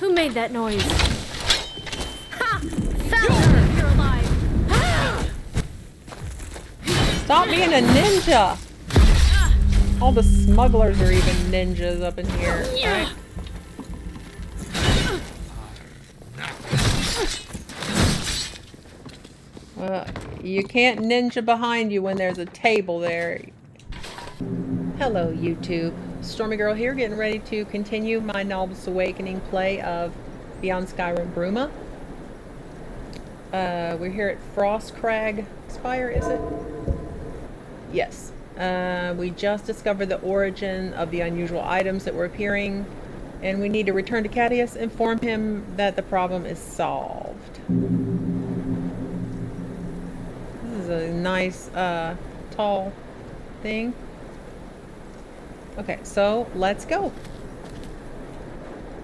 Who made that noise? Ha! Found her! You're alive! Ah! Stop being a ninja! All the smugglers are even ninjas up in here, right? You can't ninja behind you when there's a table there. Hello, YouTube. Stormiegrrl here, getting ready to continue my Nolvus Awakening play of Beyond Skyrim Bruma. We're here at Frostcrag Spire, is it? Yes. We just discovered the origin of the unusual items that were appearing, and we need to return to Cadius, inform him that the problem is solved. This is a nice, tall thing. Okay, so let's go.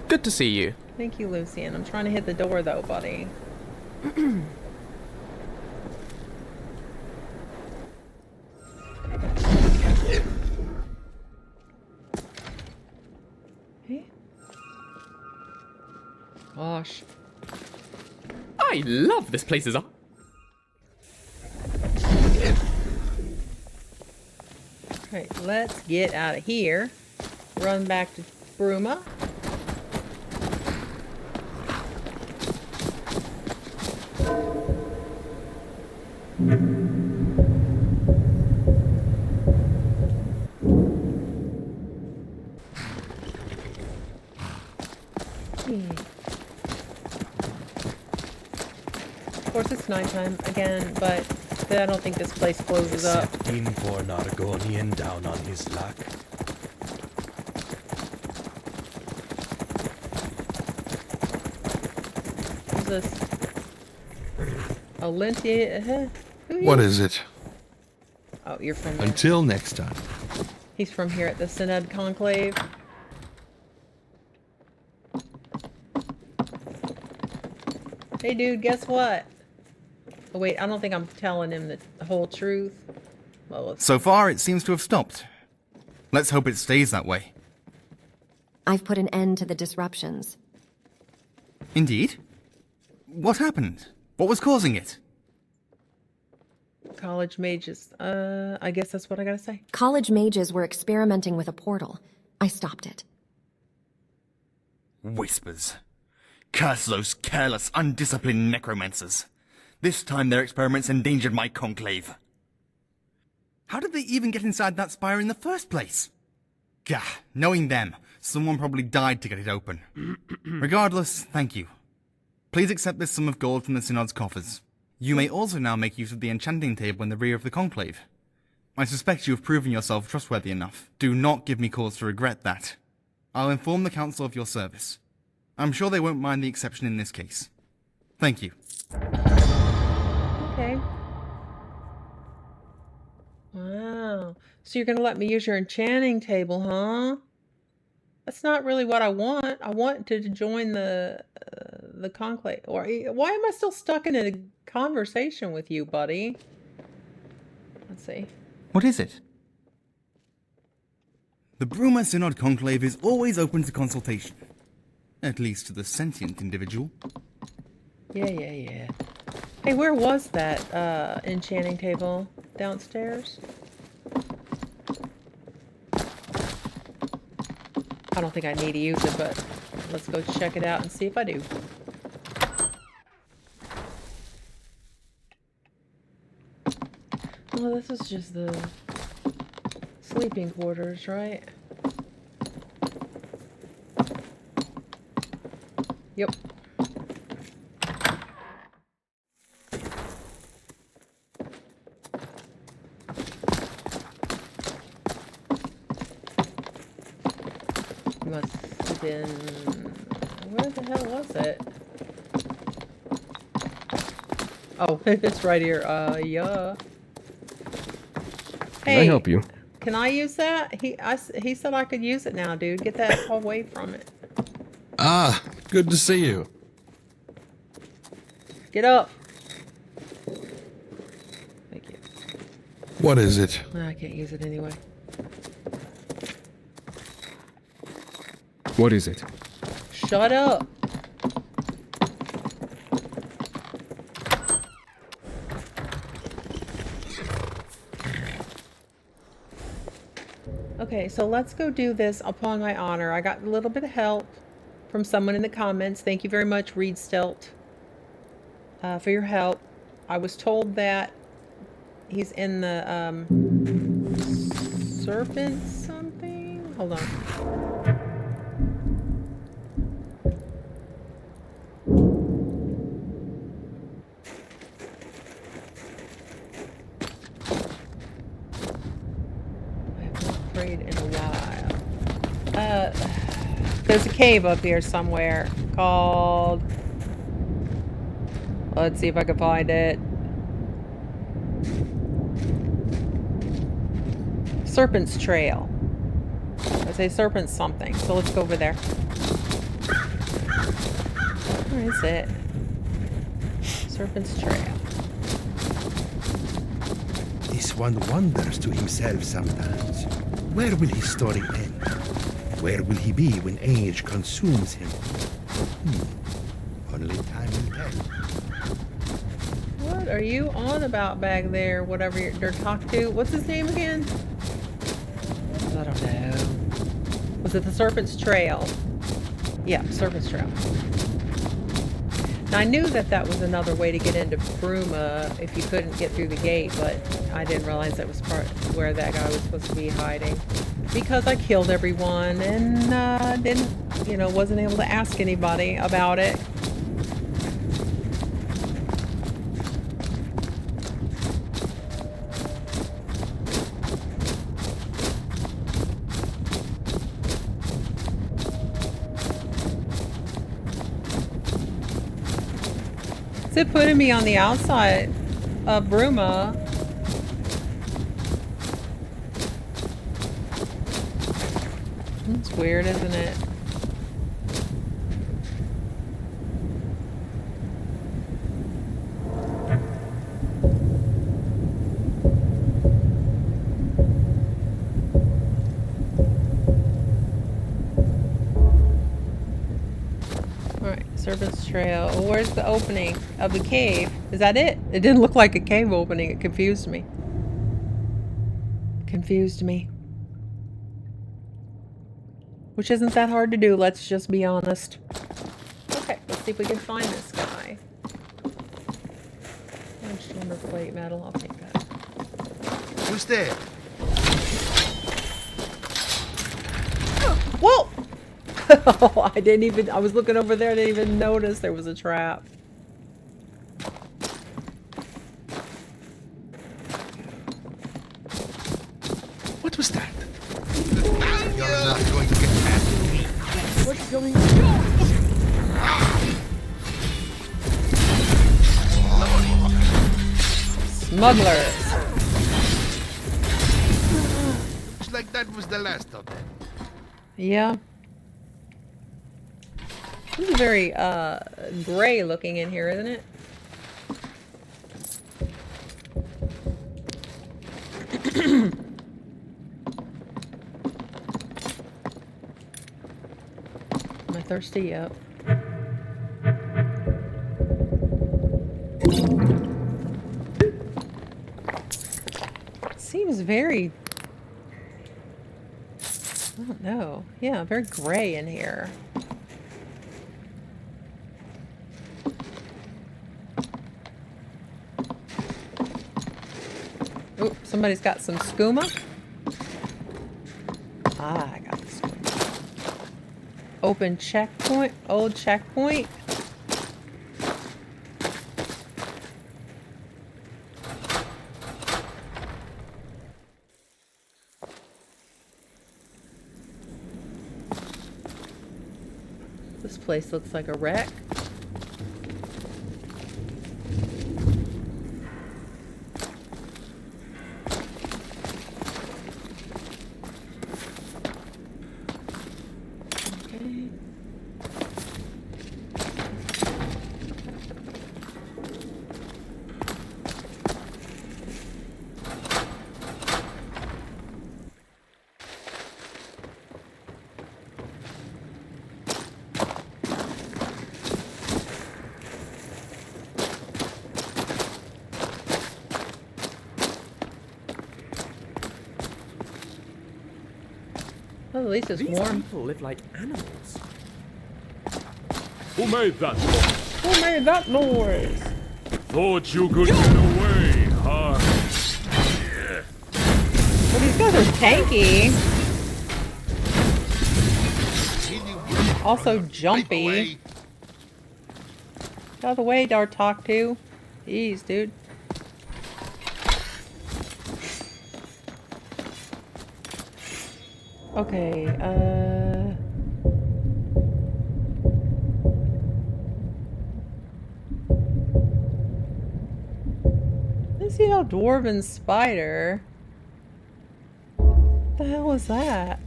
Good to see you. Thank you, Lucian. I'm trying to hit the door, though, buddy. Hey. Gosh. I love this place's art. Okay, let's get out of here. Run back to Bruma. Of course, it's nighttime again, but I don't think this place closes up. Accepting for an Argonian down on his luck. Who's this? Olintia? What is it? Oh, you're from there. Until next time. He's from here at the Synod Conclave. Hey dude, guess what? Oh wait, I don't think I'm telling him the whole truth. Well, So far, it seems to have stopped. Let's hope it stays that way. I've put an end to the disruptions. Indeed? What happened? What was causing it? college mages. I guess that's what I gotta say. College mages were experimenting with a portal. I stopped it. Whispers. Curse those careless, undisciplined necromancers. This time their experiments endangered my conclave. How did they even get inside that spire in the first place? Gah, knowing them, someone probably died to get it open. Regardless, thank you. Please accept this sum of gold from the Synod's coffers. You may also now make use of the enchanting table in the rear of the conclave. I suspect you have proven yourself trustworthy enough. Do not give me cause to regret that. I'll inform the council of your service. I'm sure they won't mind the exception in this case. Thank you. Okay. Wow. So you're gonna let me use your enchanting table, huh? That's not really what I want. I want to join the conclave. Or why am I still stuck in a conversation with you, buddy? Let's see. What is it? The Bruma Synod Conclave is always open to consultation. At least to the sentient individual. Yeah. Hey, where was that enchanting table? Downstairs? I don't think I need to use it, but let's go check it out and see if I do. Well, this is just the sleeping quarters, right? Yep. Must have been... Where the hell was it? Oh, it's right here. Yeah. Hey, Can I help you? Can I use that? He said I could use it now, dude. Get that away from it. Ah, good to see you. Get up. Thank you. What is it? I can't use it anyway. What is it? Shut up. Okay, so let's go do this upon my honor. I got a little bit of help from someone in the comments. Thank you very much, Reed Stelt, for your help. I was told that he's in the serpent something. Hold on. I have not prayed in a while. There's a cave up here somewhere called... Let's see if I can find it. Serpent's Trail. I say Serpent's something, so let's go over there. Where is it? Serpent's Trail. This one wonders to himself sometimes. Where will his story end? Where will he be when age consumes him? Only time will tell. What are you on about back there? Whatever you're talking to. What's his name again? I don't know. Was it the Serpent's Trail? Yeah, Serpent's Trail. Now, I knew that that was another way to get into Bruma if you couldn't get through the gate, but I didn't realize that was part where that guy was supposed to be hiding. Because I killed everyone and didn't, you know, wasn't able to ask anybody about it. Is it putting me on the outside of Bruma? It's weird, isn't it? Alright, Serpent's Trail. Well, where's the opening of the cave? Is that it? It didn't look like a cave opening. It confused me. Confused me. Which isn't that hard to do, let's just be honest. Okay, let's see if we can find this guy. Punched lumber plate metal, I'll take that. Who's there? Whoa! Oh, I didn't even, I was looking over there, I didn't even notice there was a trap. What was that? You're not going to get past me. What's going on? Smugglers. Looks like that was the last of them. Yeah. This is very gray looking in here, isn't it? Am I thirsty? Yep. Seems very... I don't know. Yeah, very gray in here. Oh, somebody's got some skooma. Ah, I got the skooma. Open checkpoint. Old checkpoint. This place looks like a wreck. Okay. Well, at least it's These warm. people live like animals. Who made that noise? Who made that noise? Thought you could get away, huh? Well, these guys are tanky. Also jumpy. Get out of the way, Dartok 2. Jeez, dude. Okay, let's see how dwarven spider. What the hell was that?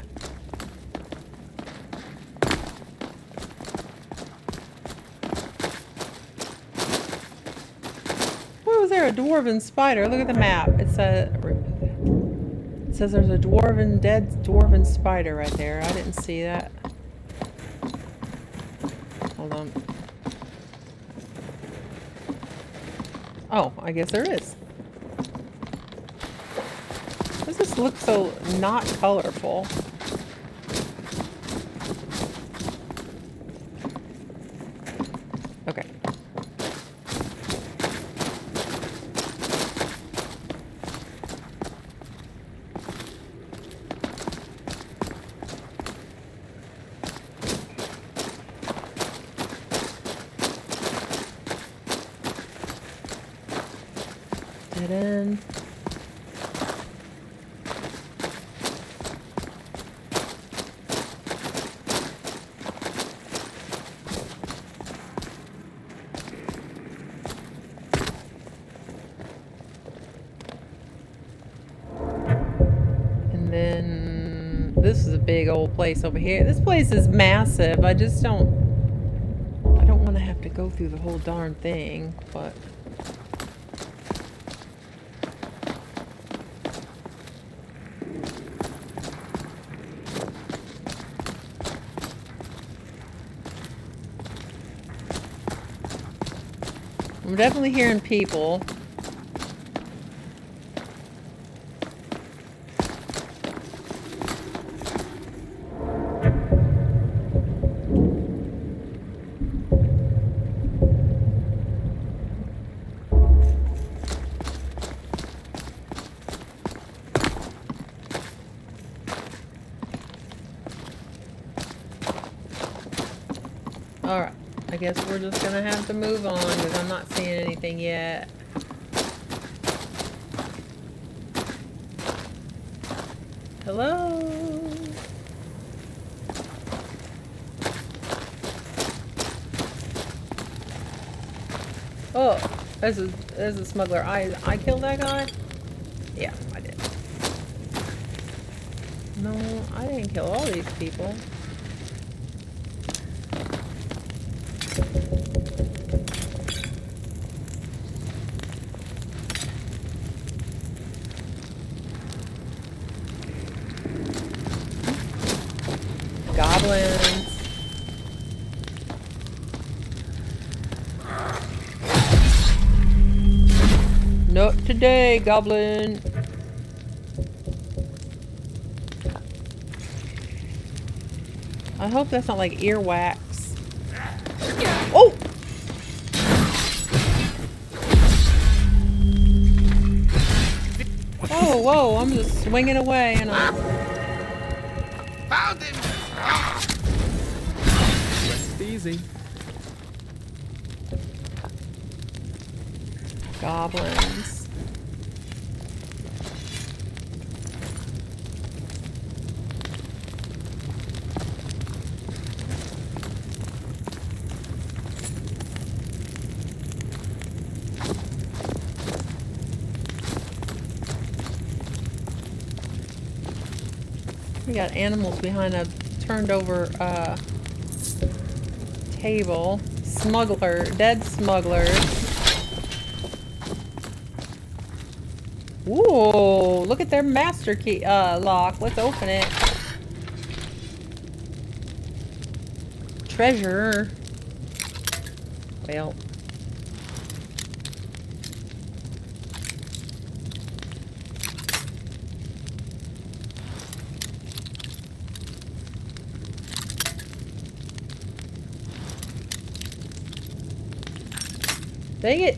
Where was there a dwarven spider? Look at the map. It says there's a dead dwarven spider right there. I didn't see that. Hold on. Oh, I guess there is. Does this look so not colorful? Okay. Dead end. And then this is a big old place over here. This place is massive. I don't want to have to go through the whole darn thing, but I'm definitely hearing people. Alright, I guess we're just gonna have to move on because I'm not seeing anything yet. Hello? Oh, there's a smuggler. I killed that guy? Yeah, I did. No, I didn't kill all these people. Goblins. Not today, goblin. I hope that's not like earwax. Oh! Oh, whoa, I'm just swinging away and I... Found him! Rest easy. Goblins. We got animals behind a turned over table. Dead smugglers. Ooh, look at their master key lock. Let's open it. Treasure. Well. Dang it.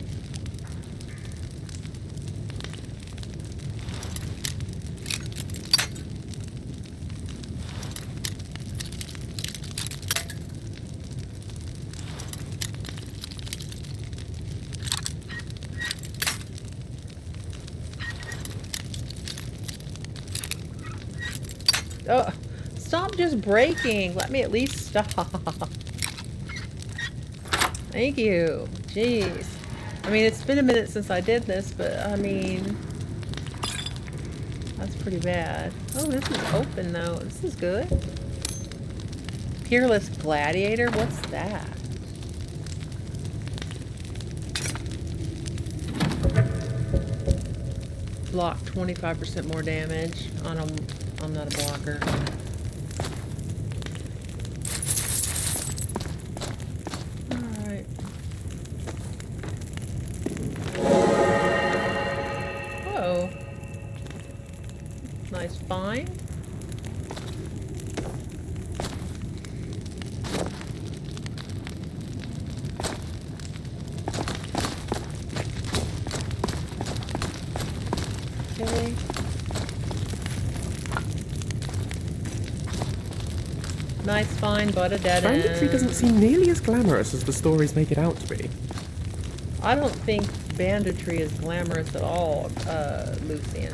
Oh, stop just breaking. Let me at least stop. Thank you. Jeez. I mean, it's been a minute since I did this, but I mean, that's pretty bad. Oh, this is open though. This is good. Peerless Gladiator? What's that? Block 25% more damage on a... I'm not a blocker. Alright. Whoa. Nice find. Okay. Nice find, but a dead end. Banditry doesn't seem nearly as glamorous as the stories make it out to be. I don't think banditry is glamorous at all, Lucian.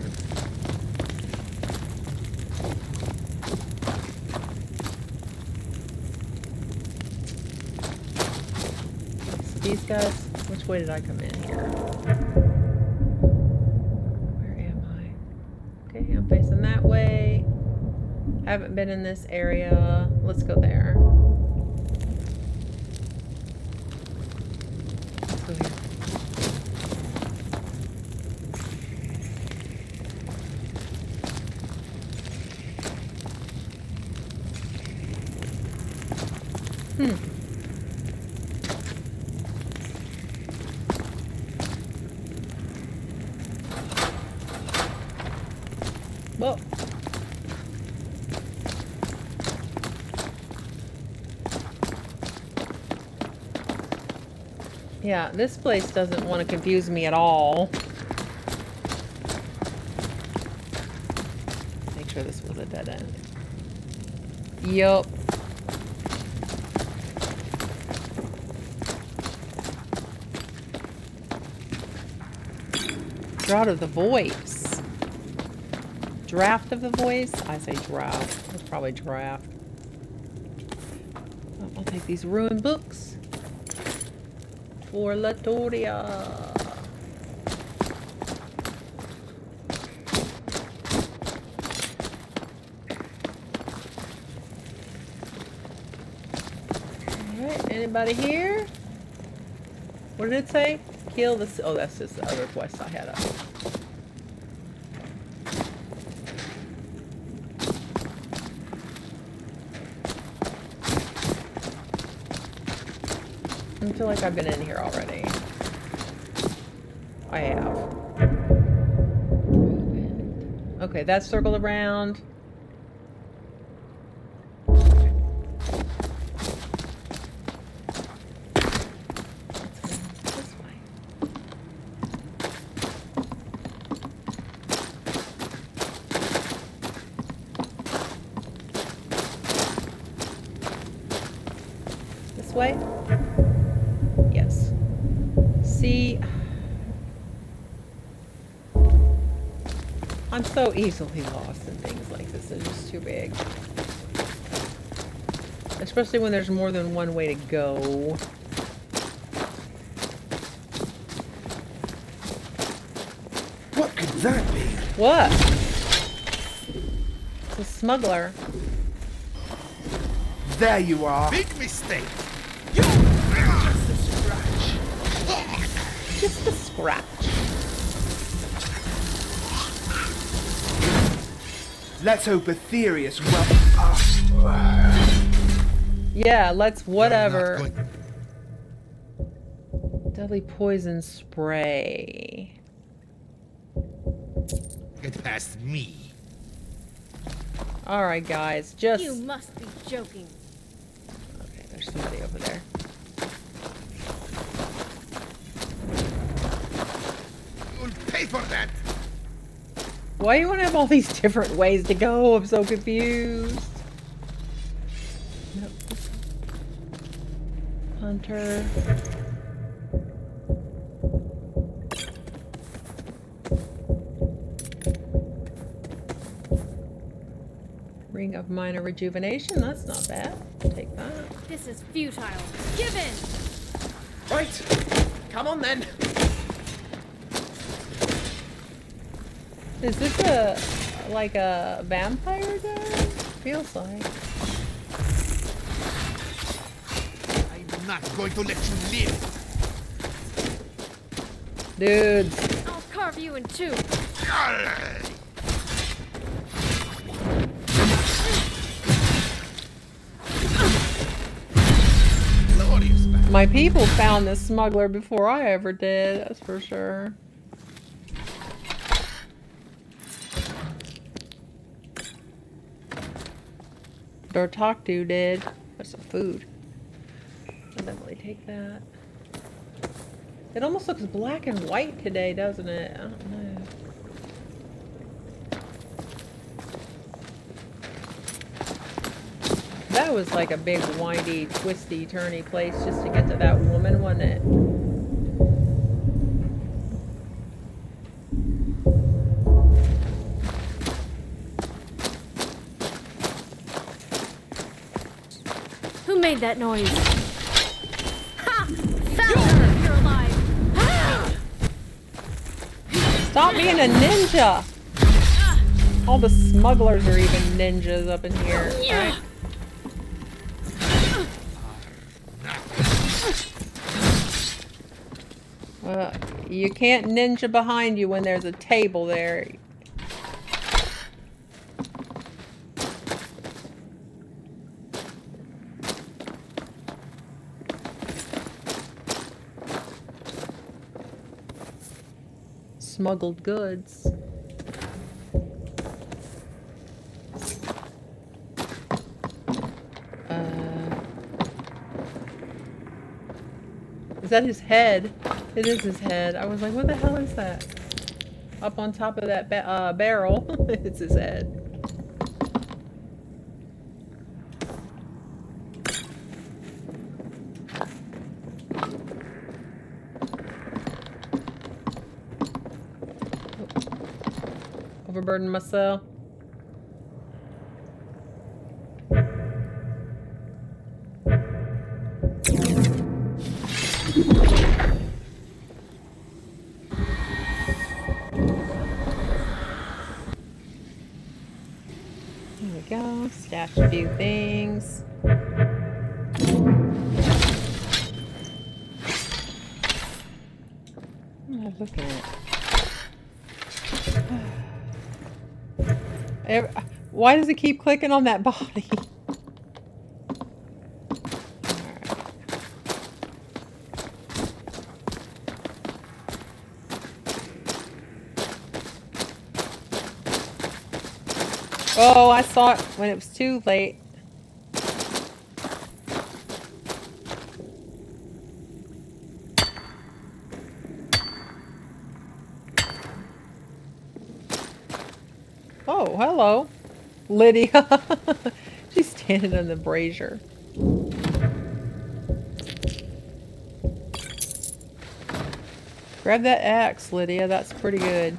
So these guys, which way did I come in here? Where am I? Okay, I'm facing that way. Haven't been in this area. Let's go there. Let's go here. Whoa. Yeah, this place doesn't want to confuse me at all. Make sure this was a dead end. Yup. Drought of the Voice. Draft of the Voice? I say draft. It's probably draft. Oh, I'll take these ruined books. For Latoria. Alright, anybody here? What did it say? Kill the... Oh, that's just the other quest I had up. I feel like I've been in here already. I have. Okay, that's circled around. This way. This way? Yes. See, I'm so easily lost in things like this. They're just too big. Especially when there's more than one way to go. What could that be? What? It's a smuggler. There you are. Big mistake. Just a scratch. Let's hope Aetherius Yeah, let's whatever. Deadly poison spray. Get past me. Alright, guys, just... You must be joking. Okay, there's somebody over there. for that. Why do you want to have all these different ways to go? I'm so confused. Nope. Hunter. Ring of minor rejuvenation. That's not bad. Take that. This is futile. Give in! Right. Come on then. Is this a like a vampire guy? Feels like. I'm not going to let you live. Dudes. I'll carve you in two. My people found this smuggler before I ever did, that's for sure. Dortaktu did. There's some food. I'll definitely take that. It almost looks black and white today, doesn't it? I don't know. That was like a big windy, twisty, turny place just to get to that woman, wasn't it? Who made that noise? Ha! Found You're alive! Ah! Stop being a ninja! All the smugglers are even ninjas up in here, right? You can't ninja behind you when there's a table there. Smuggled goods. Is that his head? It is his head. I was like, what the hell is that? Up on top of that barrel. It's his head. Overburdened myself. Go, stash a few things. What am I looking at? Why does it keep clicking on that body? Oh, I saw it when it was too late. Oh, hello. Lydia. She's standing on the brazier. Grab that axe, Lydia. That's pretty good.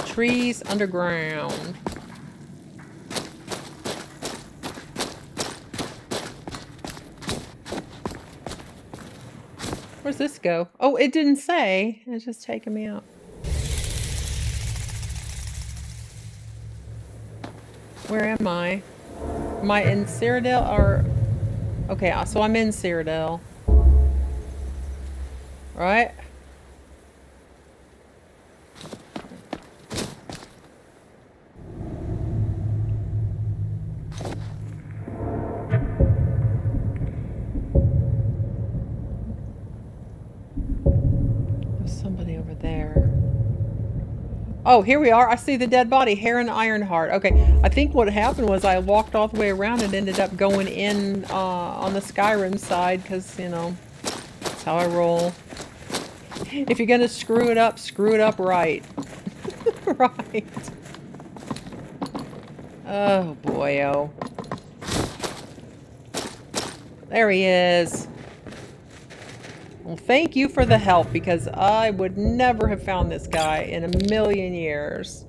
Trees underground. Where's this go? Oh, it didn't say. It's just taking me out. Where am I? Am I in Cyrodiil or... Okay, so I'm in Cyrodiil. Right? There's somebody over there. Oh, here we are. I see the dead body. Heron Ironheart. Okay, I think what happened was I walked all the way around and ended up going in on the Skyrim side because, you know, that's how I roll. If you're gonna screw it up right. Right. Oh, boy-oh. There he is. Well, thank you for the help, because I would never have found this guy in a million years.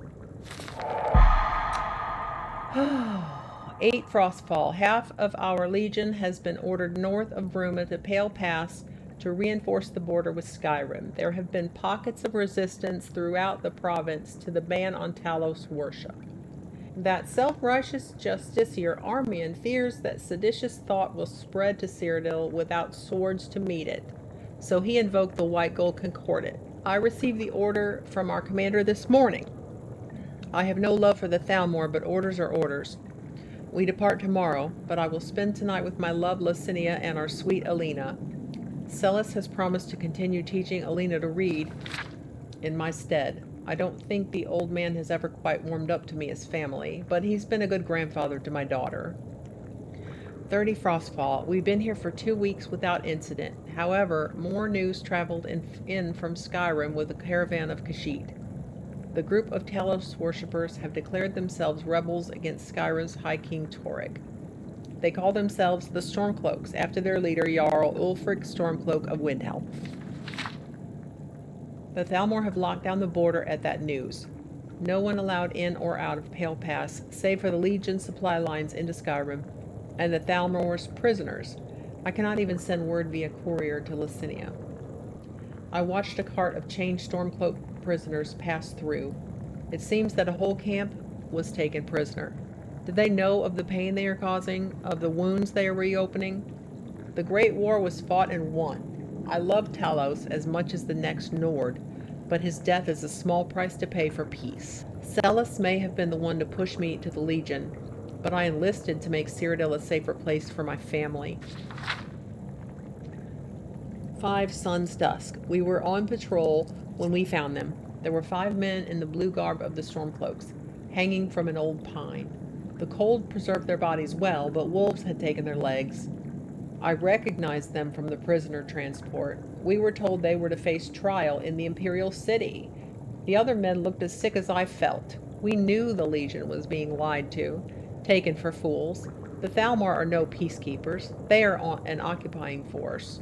8 Frostfall. Half of our legion has been ordered north of Bruma to Pale Pass to reinforce the border with Skyrim. There have been pockets of resistance throughout the province to the ban on Talos worship. That self-righteous justiciar Armian fears that seditious thought will spread to Cyrodiil without swords to meet it. So he invoked the White Gold Concordat. I received the order from our commander this morning. I have no love for the Thalmor, but orders are orders. We depart tomorrow, but I will spend tonight with my love Licinia and our sweet Alina. Celis has promised to continue teaching Alina to read in my stead. I don't think the old man has ever quite warmed up to me as family, but he's been a good grandfather to my daughter. 30 Frostfall. We've been here for 2 weeks without incident. However, more news traveled in from Skyrim with a caravan of Kashyyyk. The group of Talos worshippers have declared themselves rebels against Skyrim's High King Torygg. They call themselves the Stormcloaks, after their leader Jarl Ulfric Stormcloak of Windhelm. The Thalmor have locked down the border at that news. No one allowed in or out of Pale Pass, save for the Legion supply lines into Skyrim, and the Thalmor's prisoners. I cannot even send word via courier to Licinia. I watched a cart of chained Stormcloak prisoners pass through. It seems that a whole camp was taken prisoner. Did they know of the pain they are causing, of the wounds they are reopening? The Great War was fought and won. I love Talos as much as the next Nord, but his death is a small price to pay for peace. Celis may have been the one to push me to the Legion, but I enlisted to make Cyrodiil a safer place for my family. 5 Sun's Dusk. We were on patrol when we found them. There were 5 men in the blue garb of the Stormcloaks, hanging from an old pine. The cold preserved their bodies well, but wolves had taken their legs. I recognized them from the prisoner transport. We were told they were to face trial in the Imperial City. The other men looked as sick as I felt. We knew the Legion was being lied to, taken for fools. The Thalmor are no peacekeepers. They are an occupying force.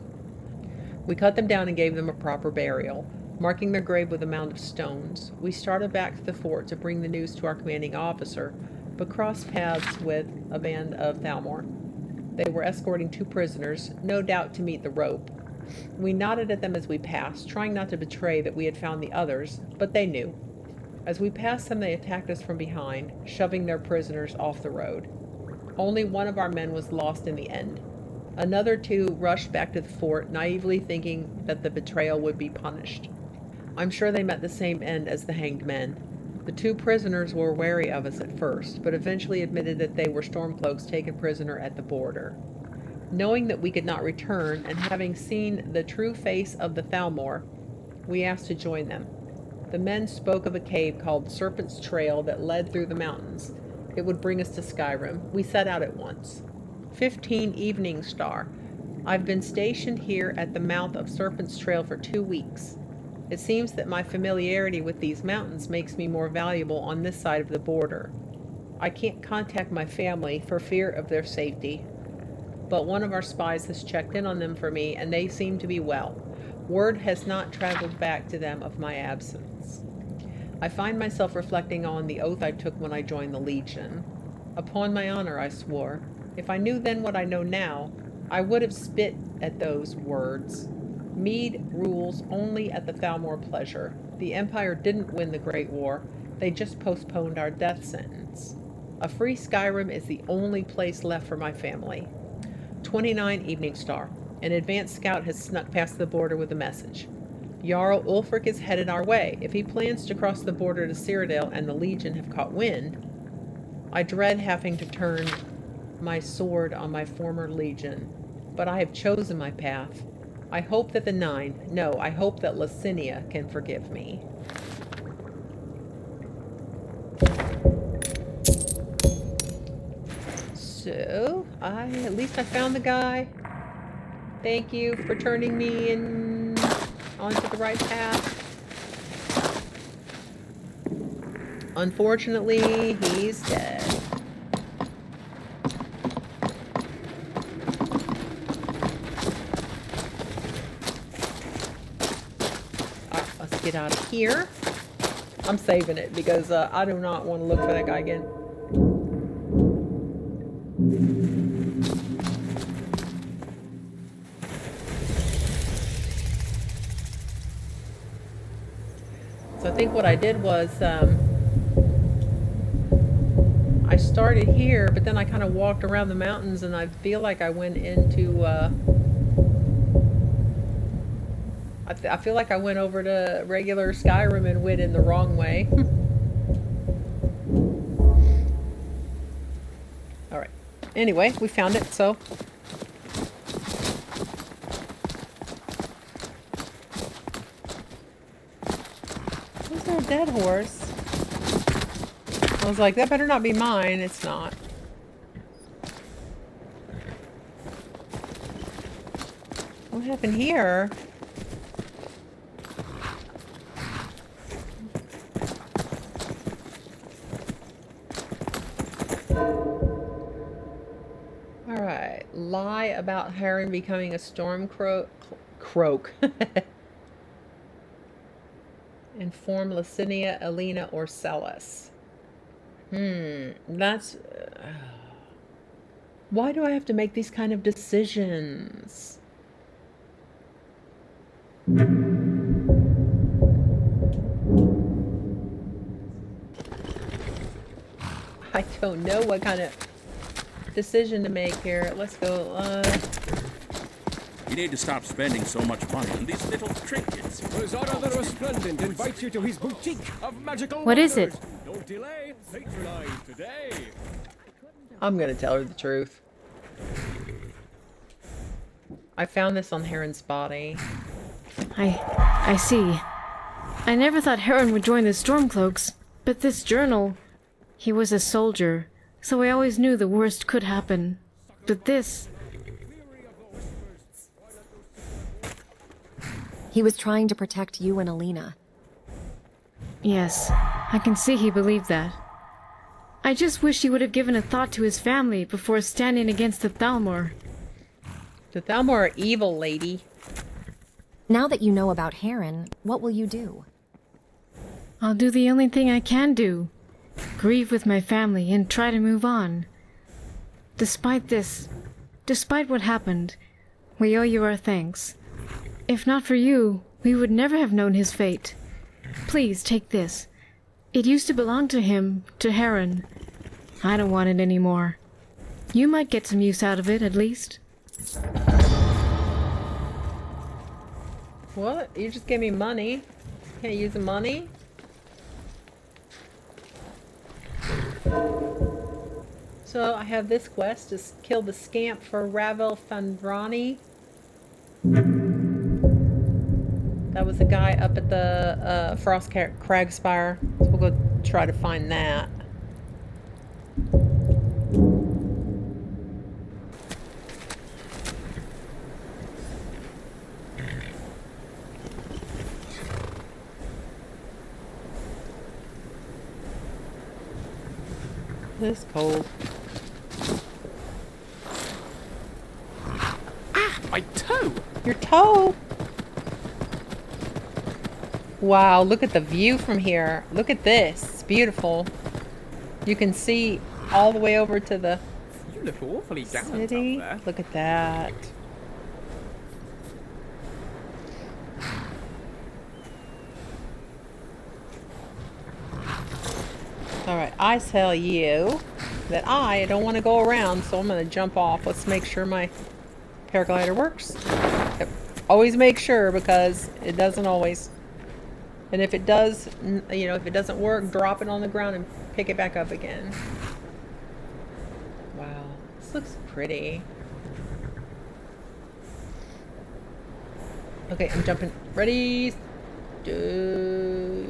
We cut them down and gave them a proper burial, marking their grave with a mound of stones. We started back to the fort to bring the news to our commanding officer, but crossed paths with a band of Thalmor. They were escorting 2 prisoners, no doubt to meet the rope. We nodded at them as we passed, trying not to betray that we had found the others, but they knew. As we passed them, they attacked us from behind, shoving their prisoners off the road. Only one of our men was lost in the end. Another 2 rushed back to the fort, naively thinking that the betrayal would be punished. I'm sure they met the same end as the hanged men. The 2 prisoners were wary of us at first, but eventually admitted that they were Stormcloaks taken prisoner at the border. Knowing that we could not return, and having seen the true face of the Thalmor, we asked to join them. The men spoke of a cave called Serpent's Trail that led through the mountains. It would bring us to Skyrim. We set out at once. 15 Evening Star. I've been stationed here at the mouth of Serpent's Trail for 2 weeks. It seems that my familiarity with these mountains makes me more valuable on this side of the border. I can't contact my family for fear of their safety, but one of our spies has checked in on them for me, and they seem to be well. Word has not traveled back to them of my absence. I find myself reflecting on the oath I took when I joined the Legion. Upon my honor, I swore. If I knew then what I know now, I would have spit at those words. Mead rules only at the Thalmor pleasure. The Empire didn't win the Great War. They just postponed our death sentence. A free Skyrim is the only place left for my family. 29 Evening Star. An advanced scout has snuck past the border with a message. Jarl Ulfric is headed our way. If he plans to cross the border to Cyrodiil and the Legion have caught wind, I dread having to turn my sword on my former Legion. But I have chosen my path. I hope that I hope that Licinia can forgive me. So, at least I found the guy. Thank you for turning me in onto the right path. Unfortunately, he's dead. Alright, let's get out of here. I'm saving it because I do not want to look for that guy again. So I think what I did was I started here, but then I kind of walked around the mountains, and I feel like I went into I feel like I went over to regular Skyrim and went in the wrong way. Alright. Anyway, we found it, so. Is there a dead horse? I was like, that better not be mine. It's not. What happened here? Alright. Lie about Heron becoming a stormcroak. Inform Licinia, Alina, or Celis. That's... why do I have to make these kind of decisions? I don't know what kind of decision to make here. Let's go, You need to stop spending so much money on these little trinkets. Rosada the Resplendent invites you to his boutique of magical What is it? wonders. Don't delay, patronize today. I'm gonna tell her the truth. I found this on Heron's body. I see. I never thought Heron would join the Stormcloaks, but this journal... He was a soldier, so I always knew the worst could happen. But this... He was trying to protect you and Alina. Yes, I can see he believed that. I just wish he would have given a thought to his family before standing against the Thalmor. The Thalmor are evil, lady. Now that you know about Heron, what will you do? I'll do the only thing I can do. Grieve with my family and try to move on. Despite this, despite what happened, we owe you our thanks. If not for you, we would never have known his fate. Please take this. It used to belong to him, to Heron. I don't want it anymore. You might get some use out of it, at least. What? You just gave me money. Can't use the money? So I have this quest to kill the scamp for Ravel Fandrani. That was the guy up at the Frost Crag Spire. So we'll go try to find that. This is cold. Ah, my toe! Your toe! Wow, look at the view from here. Look at this. It's beautiful. You can see all the way over to the You look awfully gallant city. up there. Look at that. Alright, I tell you that I don't want to go around, so I'm going to jump off. Let's make sure my paraglider works. Yep. Always make sure, because it doesn't always. And if it does, you know, if it doesn't work, drop it on the ground and pick it back up again. Wow, this looks pretty. Okay, I'm jumping. Ready? Go.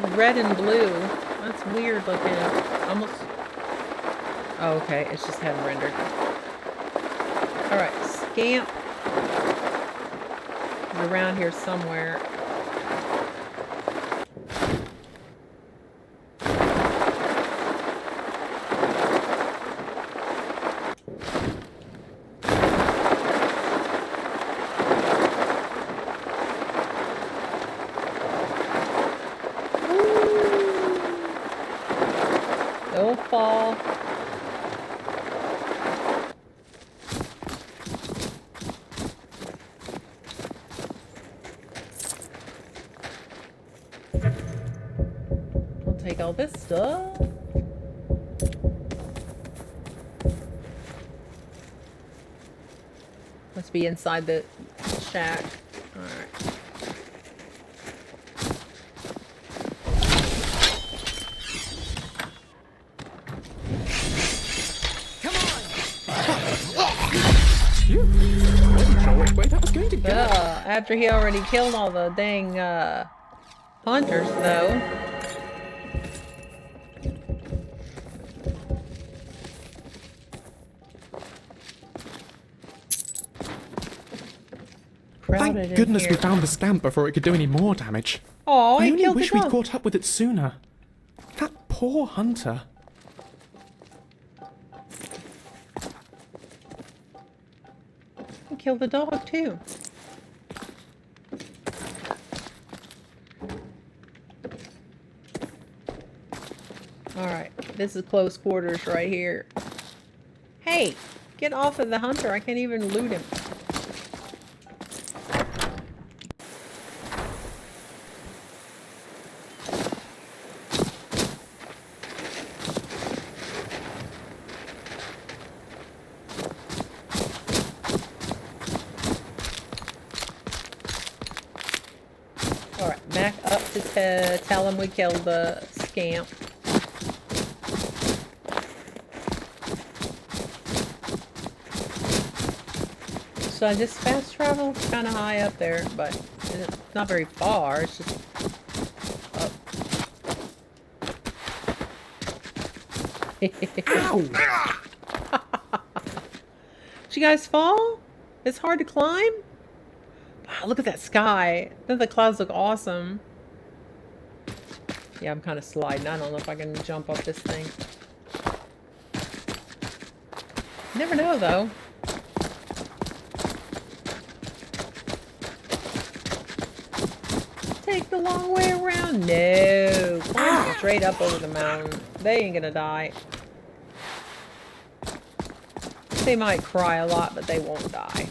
like red and blue. That's weird looking. Almost. Oh, okay. It's just hand rendered. Alright, scamp is around here somewhere. Don't fall. I'll take all this stuff. Must be inside the shack. Alright. Phew. I wasn't sure which way that was going to go. After he already killed all the dang hunters, though. Crowded Thank in goodness here. we found the scamp before it could do any more damage. Oh, I he only killed wish the we'd dog. caught up with it sooner. That poor hunter. He killed the dog too. Alright, this is close quarters right here. Hey, get off of the hunter. I can't even loot him. Alright, back up to tell him we killed the scamp. So I just fast travel kind of high up there, but it's not very far. It's just up. Ow! Did you guys fall? It's hard to climb? Wow, look at that sky. Don't the clouds look awesome? Yeah, I'm kind of sliding. I don't know if I can jump up this thing. Never know, though. Take the long way around. No. Climb straight up over the mountain. They ain't gonna die. They might cry a lot, but they won't die.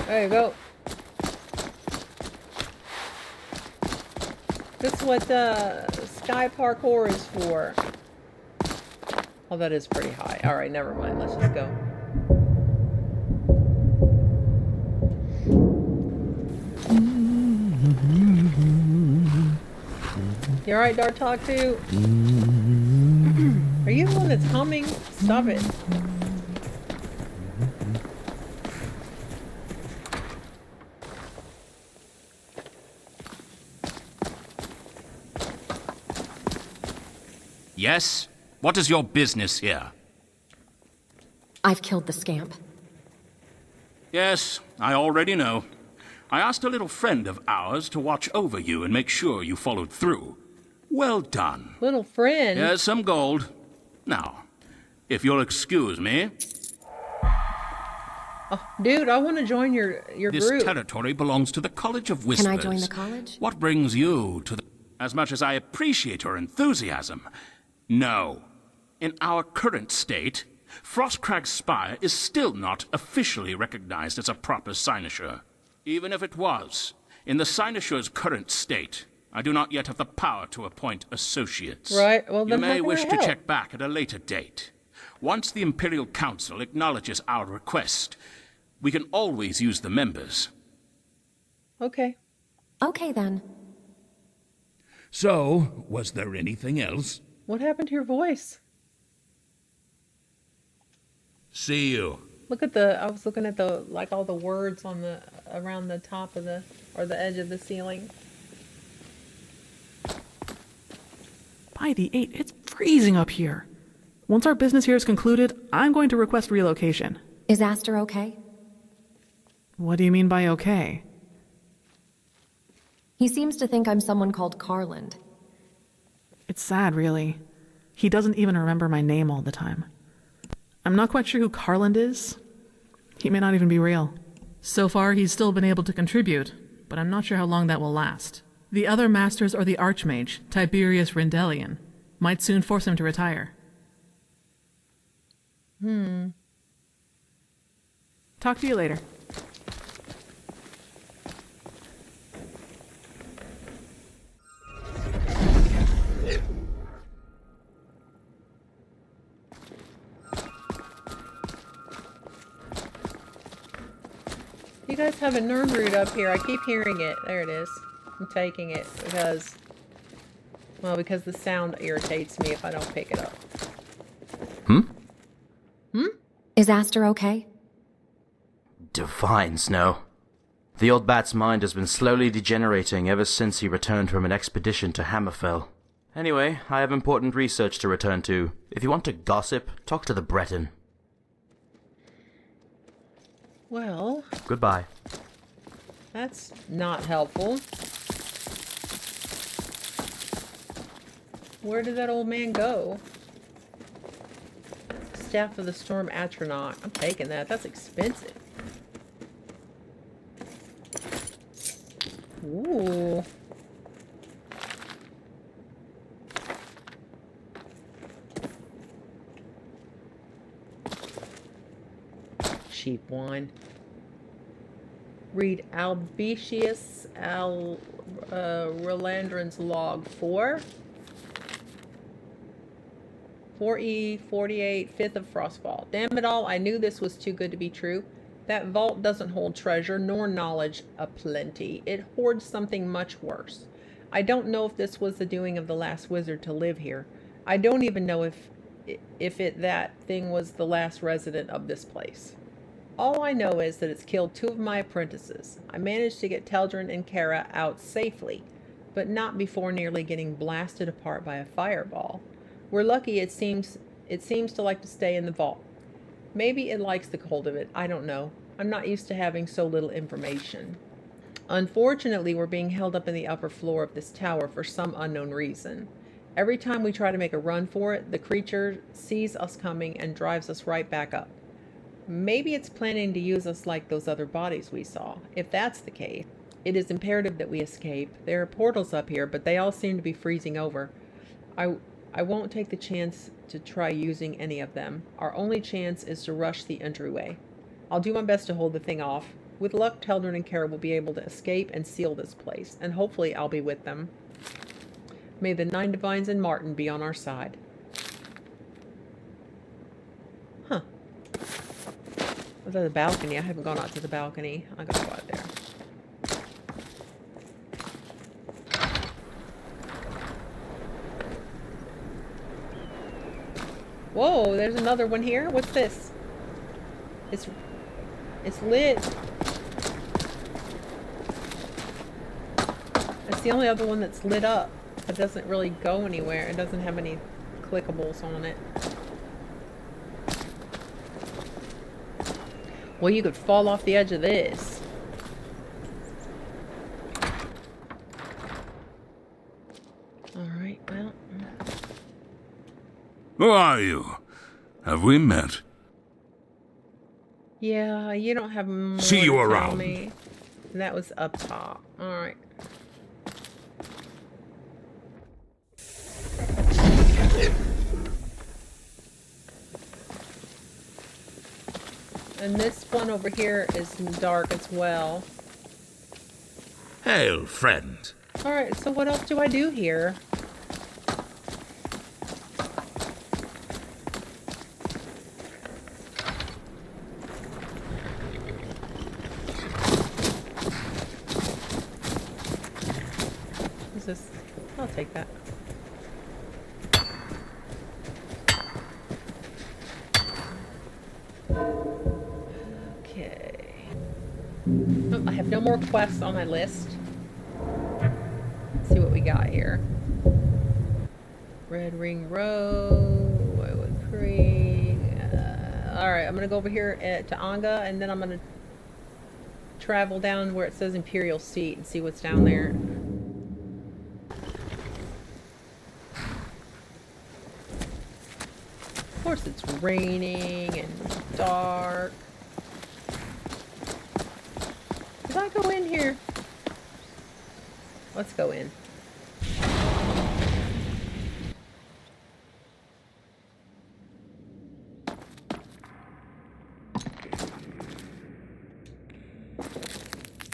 There you go. That's what sky parkour is for. Oh, that is pretty high. Alright, never mind. Let's just go. You alright, Dark Talk 2? Are you the one that's humming? Stop it. Yes? What is your business here? I've killed the scamp. Yes, I already know. I asked a little friend of ours to watch over you and make sure you followed through. Well done. Little friend. Here's some gold. Now, if you'll excuse me, Oh, dude, I want to join your this group. territory belongs to the College of Whispers. Can I join the college? What brings you to the... As much as I appreciate your enthusiasm, no. In our current state, Frostcrag's Spire is still not officially recognized as a proper cynosure. Even if it was, in the cynosure's current state, I do not yet have the power to appoint associates. Right, well, then you how may can wish I to help? check back at a later date. Once the Imperial Council acknowledges our request, we can always use the members. Okay. Okay, then. So, was there anything else? What happened to your voice? See you. Look at the, I was looking at the, like all the words on the, around the top of the, or the edge of the ceiling. By the 8, it's freezing up here. Once our business here is concluded, I'm going to request relocation. Is Aster okay? What do you mean by okay? He seems to think I'm someone called Carland. It's sad, really. He doesn't even remember my name all the time. I'm not quite sure who Carland is. He may not even be real. So far, he's still been able to contribute, but I'm not sure how long that will last. The other masters or the Archmage, Tiberius Rendelian, might soon force him to retire. Talk to you later. You guys have a Nernroot up here. I keep hearing it. There it is. I'm taking it because, well, because the sound irritates me if I don't pick it up. Is Aster okay? Divine, Snow. The old bat's mind has been slowly degenerating ever since he returned from an expedition to Hammerfell. Anyway, I have important research to return to. If you want to gossip, talk to the Breton. Well, Goodbye. that's not helpful. Where did that old man go? Staff of the Storm Atronach. I'm taking that. That's expensive. Ooh. Cheap wine. Read Albitius Relandron's log 4. 4E48, 5th of Frostfall. Damn it all, I knew this was too good to be true. That vault doesn't hold treasure nor knowledge aplenty. It hoards something much worse. I don't know if this was the doing of the last wizard to live here. I don't even know if that thing was the last resident of this place. All I know is that it's killed 2 of my apprentices. I managed to get Teldrin and Kara out safely, but not before nearly getting blasted apart by a fireball. We're lucky it seems to like to stay in the vault. Maybe it likes the cold of it, I don't know. I'm not used to having so little information. Unfortunately, we're being held up in the upper floor of this tower for some unknown reason. Every time we try to make a run for it, the creature sees us coming and drives us right back up. Maybe it's planning to use us like those other bodies we saw. If that's the case, it is imperative that we escape. There are portals up here, but they all seem to be freezing over. I won't take the chance to try using any of them. Our only chance is to rush the entryway. I'll do my best to hold the thing off. With luck, Teldrin and Kara will be able to escape and seal this place, and hopefully I'll be with them. May the 9 Divines and Martin be on our side. Huh. Was that the balcony? I haven't gone out to the balcony. I gotta go out there. Whoa, there's another one here. What's this? It's lit. It's the only other one that's lit up. It doesn't really go anywhere. It doesn't have any clickables on it. Well, you could fall off the edge of this. Alright, well. Who are you? Have we met? Yeah, you don't have more See you to tell around. me. That was up top. Alright. And this one over here is dark as well. Hail, friend. Alright, so what else do I do here? What's this? I'll take that. have no more quests on my list. Let's see what we got here. Red Ring Road, Whitewood Creek. Alright, I'm gonna go over here to Anga, and then I'm gonna travel down where it says Imperial Seat and see what's down there. Of course it's raining and dark. Did I go in here? Let's go in.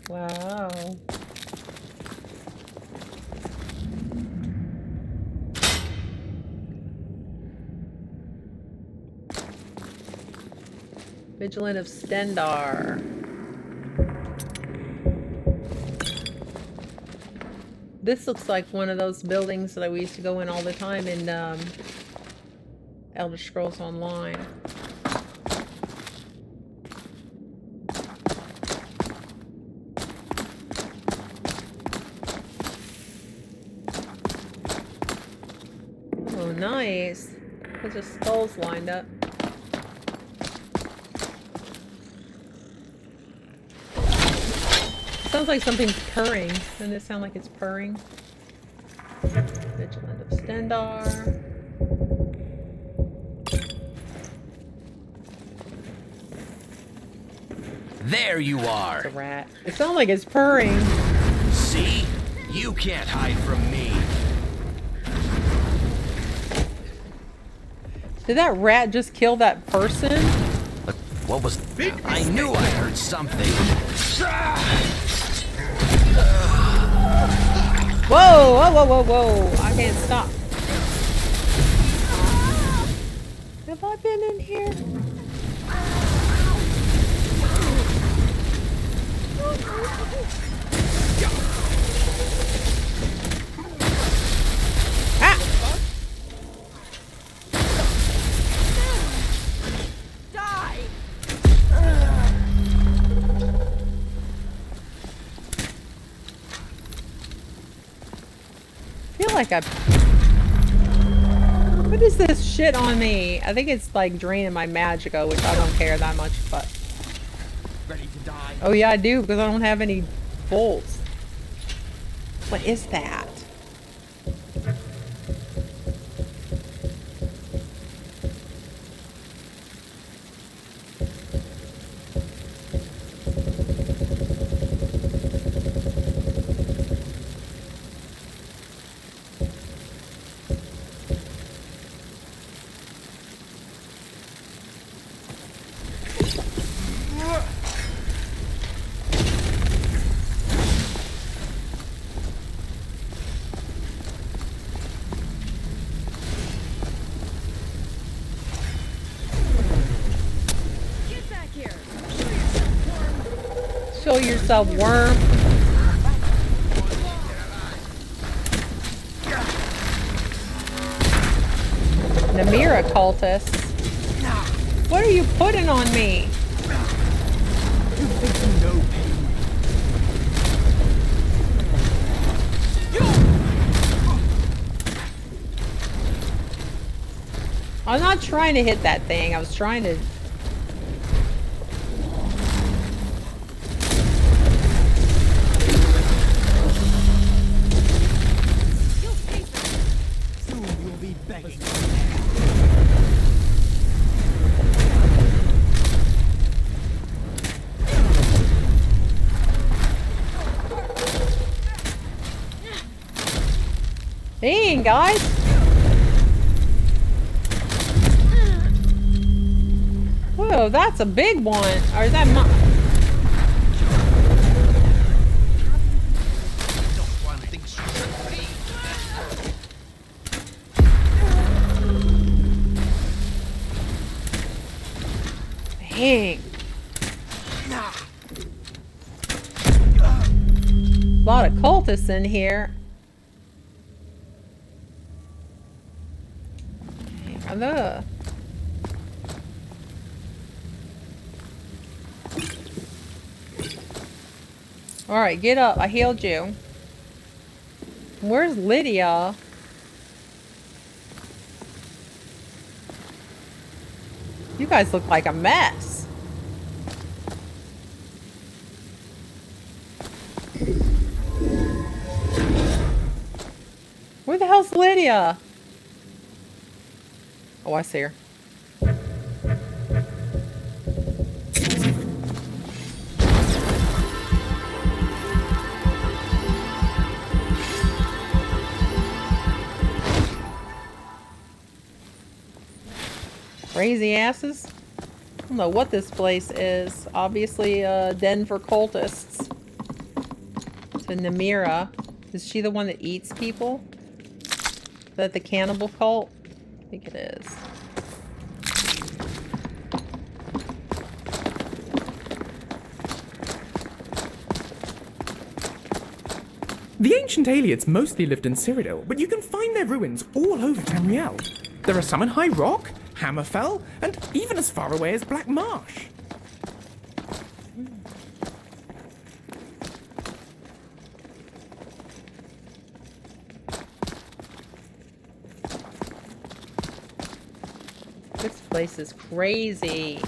Wow. Vigilant of Stendar. This looks like one of those buildings that we used to go in all the time in Elder Scrolls Online. Oh, nice. Bunch of skulls lined up. Sounds like something's purring. Doesn't it sound like it's purring? Vigilant of Stendar. There you are. It's a rat. It sounds like it's purring. See? You can't hide from me. Did that rat just kill that person? What was... I knew I heard something. Whoa, whoa, whoa, whoa, whoa. I can't stop. Have I been in here? Ah! Die! I feel like what is this shit on me? I think it's like draining my magicka, which I don't care that much, but... Ready to die? Oh yeah, I do, because I don't have any bolts. What is that? Show yourself, worm. Namira cultists. What are you putting on me? I'm not trying to hit that thing. I was trying to... Dang, guys. Whoa, that's a big one. Or is that Dang. A lot of cultists in here. Hello. Alright, get up. I healed you. Where's Lydia? You guys look like a mess. Where the hell's Lydia? Oh, I see her. Crazy asses. I don't know what this place is. Obviously a den for cultists. So Namira. Is she the one that eats people? Is that the cannibal cult? I think it is. The ancient aliens mostly lived in Cyrodiil, but you can find their ruins all over Tamriel. There are some in High Rock, Hammerfell, and even as far away as Black Marsh. This place is crazy.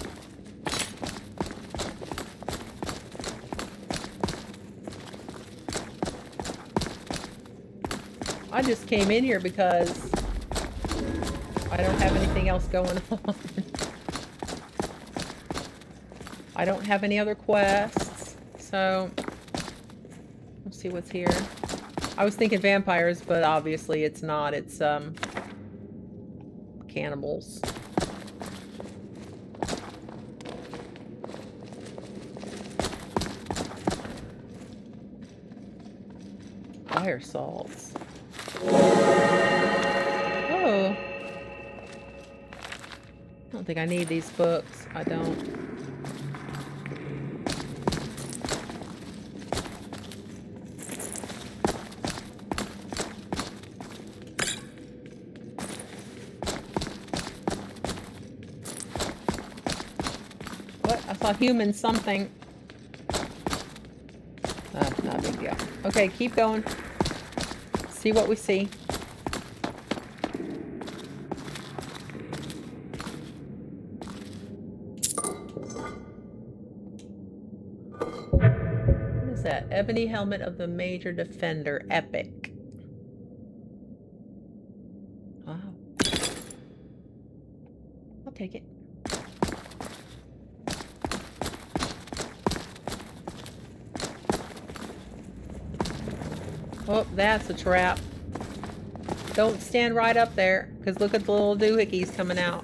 I just came in here because I don't have anything else going on. I don't have any other quests, so let's see what's here. I was thinking vampires, but obviously it's not. It's cannibals. Fire salts. Oh. I don't think I need these books. I don't. What? I saw human something. Not a big deal. Okay, keep going. See what we see. What is that? Ebony helmet of the Major Defender. Epic. Wow. I'll take it. Oh, that's a trap. Don't stand right up there, because look at the little doohickeys coming out.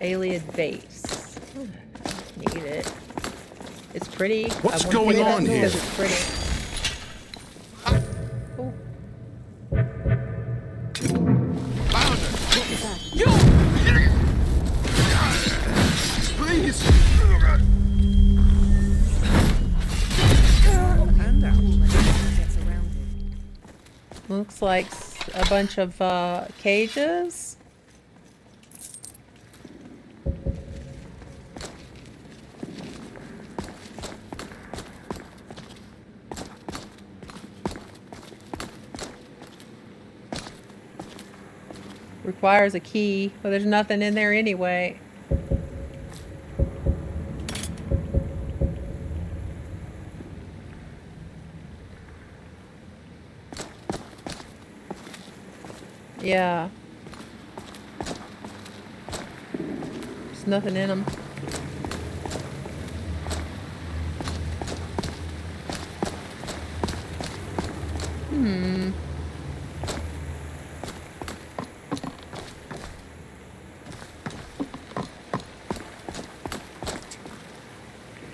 Alien vase. Oh, need it. It's pretty. What's going on here? Because it's pretty. Oh. Please! Looks like a bunch of cages. Requires a key, but there's nothing in there anyway. Yeah. There's nothing in them.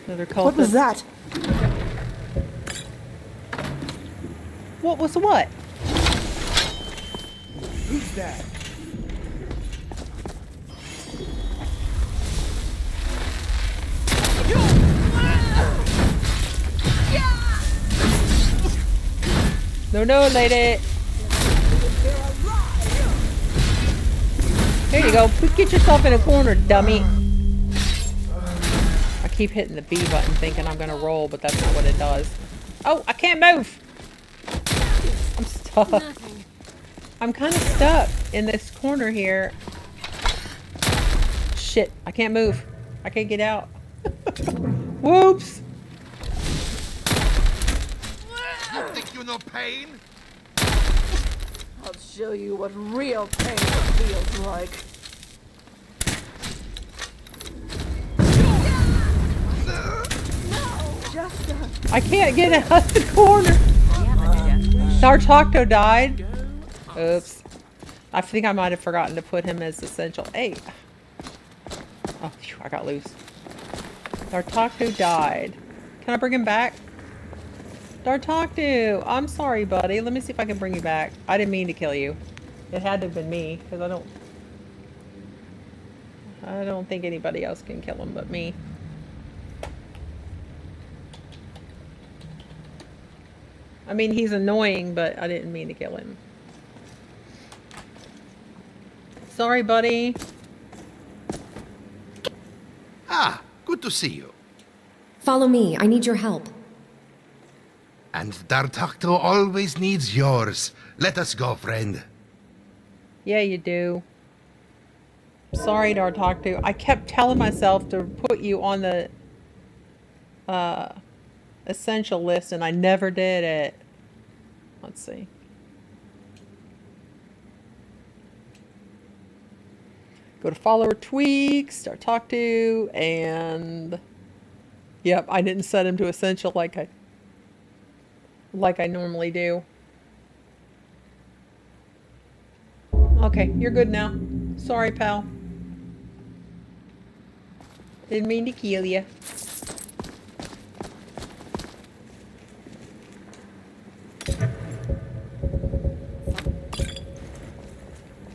Another cultist. What was that? What was what? Who's that? No, lady. you go. Get yourself in a corner, dummy. I keep hitting the B button thinking I'm gonna roll, but that's not what it does. Oh, I can't move! I'm stuck. I'm kind of stuck in this corner here. Shit, I can't move. I can't get out. Whoops! You think you know pain? I'll show you what real pain feels like. I can't get out of the corner. Dartocto died. Oops. I think I might have forgotten to put him as essential. Hey. Oh, phew, I got loose. Dartocto died. Can I bring him back? Dartocto, I'm sorry, buddy. Let me see if I can bring you back. I didn't mean to kill you. It had to have been me, because I don't think anybody else can kill him but me. I mean, he's annoying, but I didn't mean to kill him. Sorry, buddy. Ah, good to see you. Follow me. I need your help. And Dartocto always needs yours. Let us go, friend. Yeah, you do. Sorry, Dartocto. I kept telling myself to put you on the essential list, and I never did it. Let's see. Go to follower tweaks, Dartocto, and yep, I didn't set him to essential like I normally do. Okay, you're good now. Sorry, pal. Didn't mean to kill you.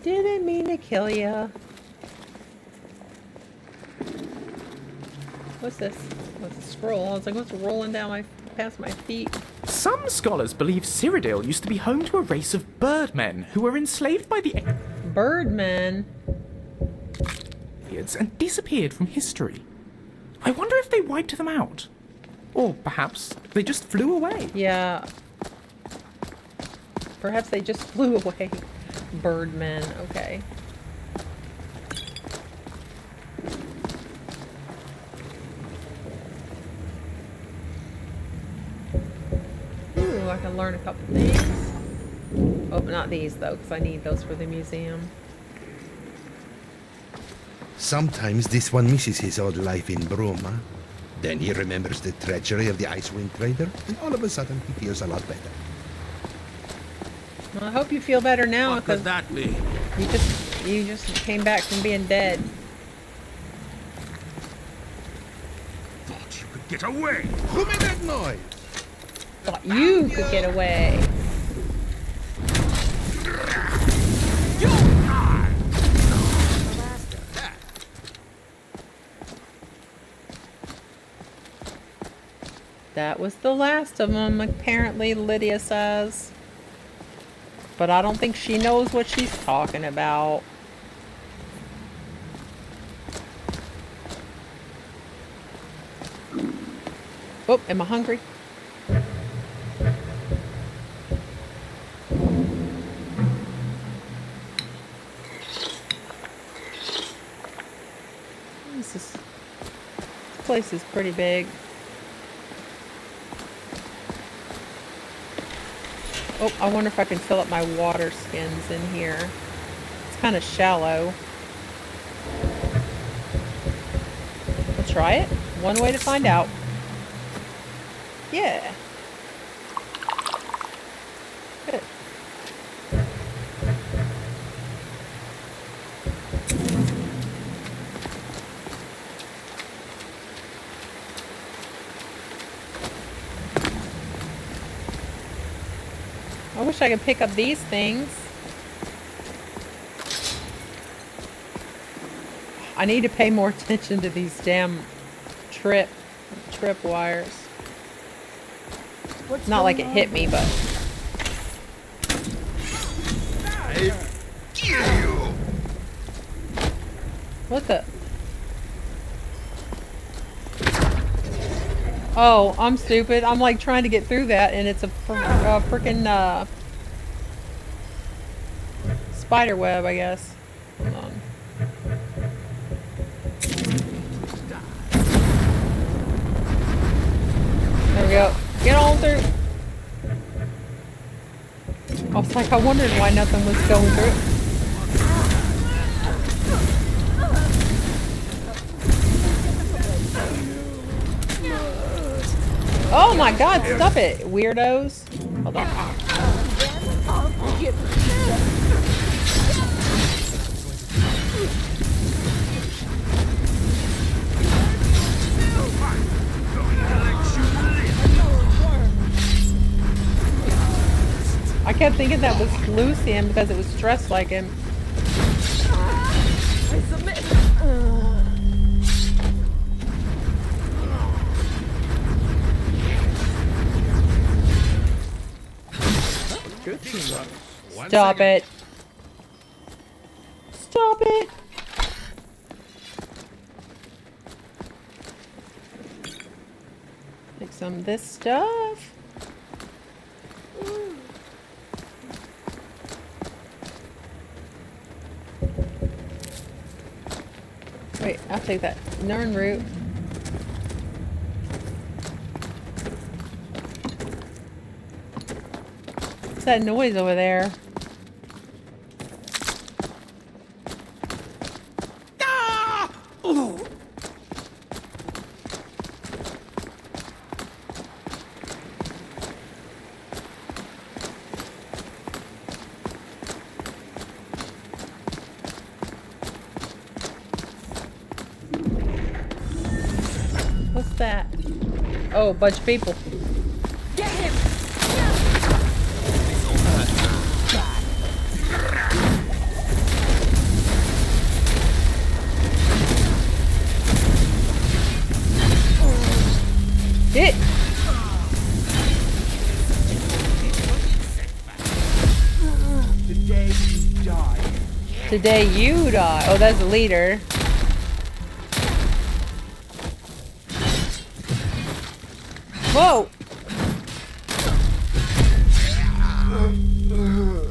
Didn't mean to kill you. What's this? What's a scroll? I was like, what's rolling down past my feet? Some scholars believe Cyrodiil used to be home to a race of birdmen who were enslaved by the Birdmen? and disappeared from history. I wonder if they wiped them out. Or perhaps they just flew away. Yeah. Perhaps they just flew away. Birdmen, okay. Ooh, I can learn a couple things. Oh, not these though, because I need those for the museum. Sometimes this one misses his old life in Bruma. Then he remembers the treachery of the Icewind Trader, and all of a sudden he feels a lot better. Well, I hope you feel better now, What could because that be? you just came back from being dead. Thought you could get away. Who made that noise? Thought you could get away. That was the last of them, apparently, Lydia says. But I don't think she knows what she's talking about. Oh, am I hungry? This place is pretty big. Oh, I wonder if I can fill up my water skins in here. It's kind of shallow. We'll try it. One way to find out. Yeah. Good. I wish I could pick up these things. I need to pay more attention to these damn trip wires. It's not like it hit me, but... What the? Oh, I'm stupid. I'm like trying to get through that, and it's a freaking spider web, I guess. Hold on. There we go. Get on through. I was like, I wondered why nothing was going through. Oh my god, stop it, weirdos. Hold on. I kept thinking that was Lucian because it was dressed like him. I submit. Good teamwork. Stop it. Stop it. Take some of this stuff. Wait, I'll take that Nern root. What's that noise over there? Ah! Oh. What's that? Oh, a bunch of people. Get him! Hit! Today you die. Today you die. Oh, that's the leader. Whoa!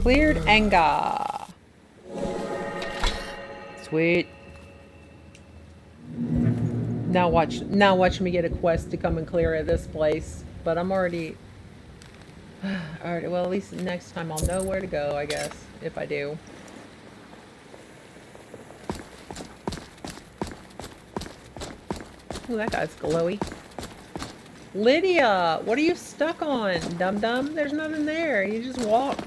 Cleared anger. Sweet. Now watch me get a quest to come and clear of this place. But I'm already alright, well at least next time I'll know where to go, I guess. If I do. Ooh, that guy's glowy. Lydia, what are you stuck on, dum-dum? There's nothing there. You just walk.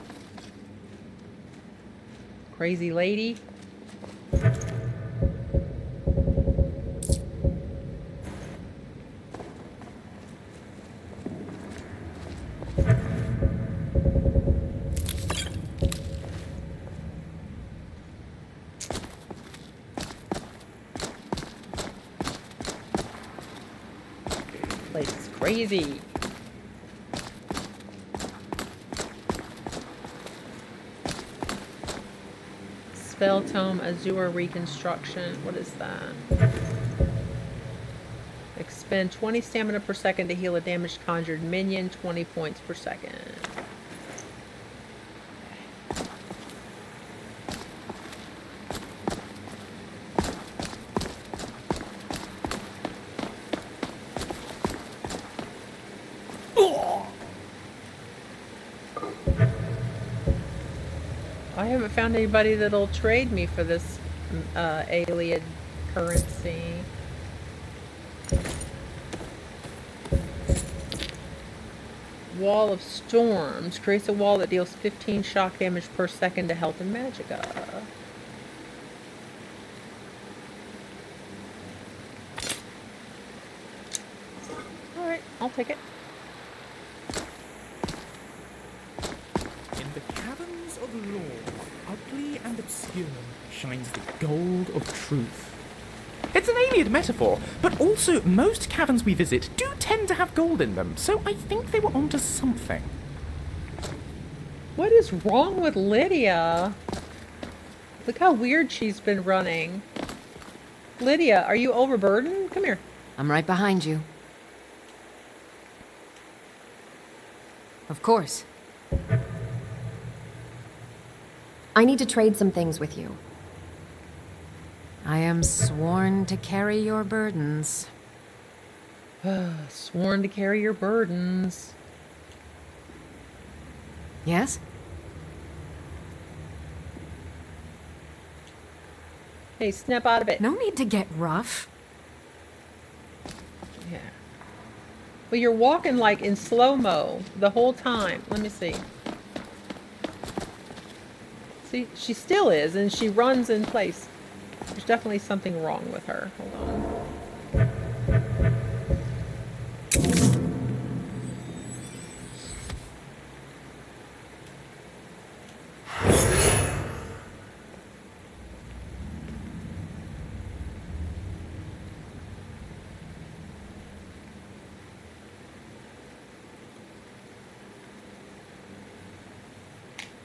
Crazy lady. Place is crazy. Spell Tome Azure Reconstruction. What is that? Expend 20 stamina per second to heal a damaged conjured minion, 20 points per second. I haven't found anybody that'll trade me for this alien currency. Wall of Storms. Creates a wall that deals 15 shock damage per second to health and magicka. Alright, I'll take it. In the caverns of lore, ugly and obscure, shines the gold of truth. It's an alien metaphor, but also most caverns we visit do tend to have gold in them, so I think they were onto something. What is wrong with Lydia? Look how weird she's been running. Lydia, are you overburdened? Come here. I'm right behind you. Of course. I need to trade some things with you. I am sworn to carry your burdens. Sworn to carry your burdens. Yes? Hey, snap out of it. No need to get rough. Yeah. Well, you're walking like in slow-mo the whole time. Let me see. See, she still is, and she runs in place. There's definitely something wrong with her. Hold on.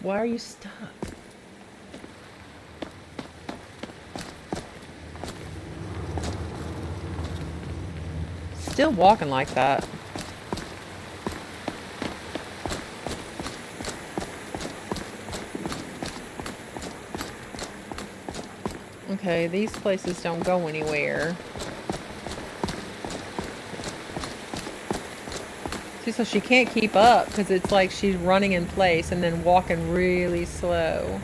Why are you stuck? Still walking like that. Okay, these places don't go anywhere. See, so she can't keep up because it's like she's running in place and then walking really slow.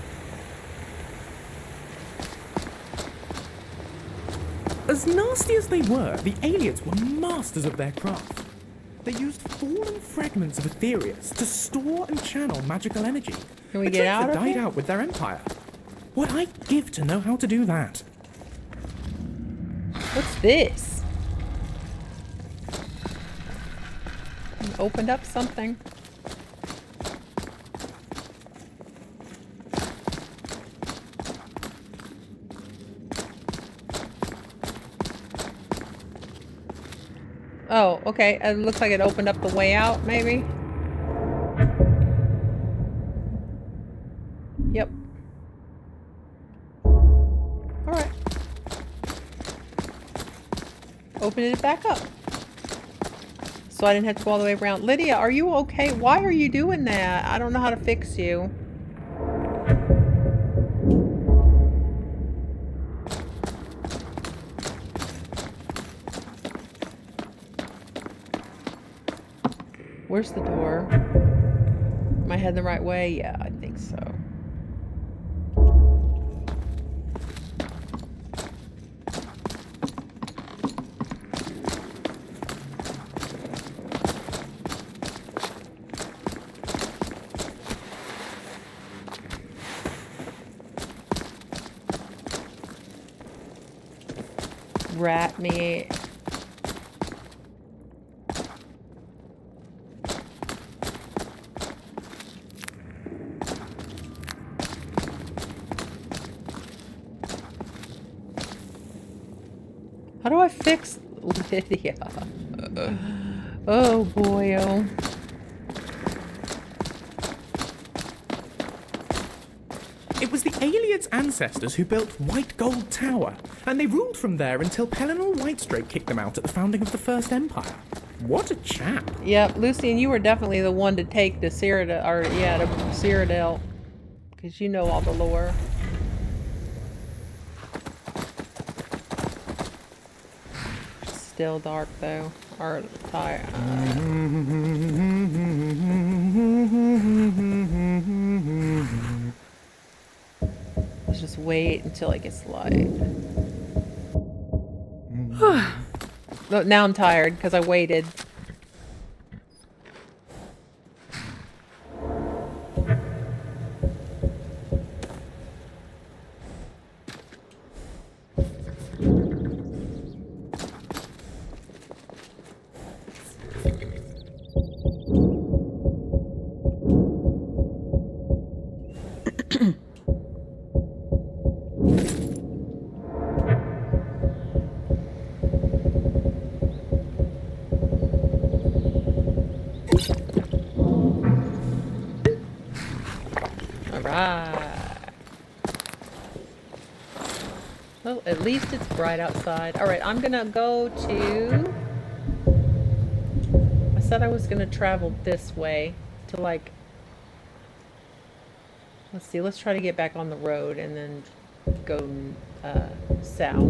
As nasty as they were, the aliens were masters of their craft. They used fallen fragments of Etherius to store and channel magical energy. Can we a get trait out that of died here? out with their empire. What I'd give to know how to do that. What's this? Opened up something. Oh, okay. It looks like it opened up the way out, maybe? Yep. Alright. Opened it back up. So I didn't have to go all the way around. Lydia, are you okay? Why are you doing that? I don't know how to fix you. Where's the door? Am I heading the right way? Yeah, I think so. Rat meat. How do I fix Lydia? Oh boy, oh. It was the aliens' ancestors who built White Gold Tower, and they ruled from there until Pellinor Whitestrake kicked them out at the founding of the First Empire. What a chap. Yep, Lucian, you were definitely the one to take the Cyrodiil, or yeah, the Cyrodiil, because you know all the lore. Still dark though, or tired. Let's just wait until it gets light. Look, now I'm tired because I waited. Well, at least it's bright outside. Alright, I'm gonna go to... I said I was gonna travel this way to like... Let's see, let's try to get back on the road and then go south.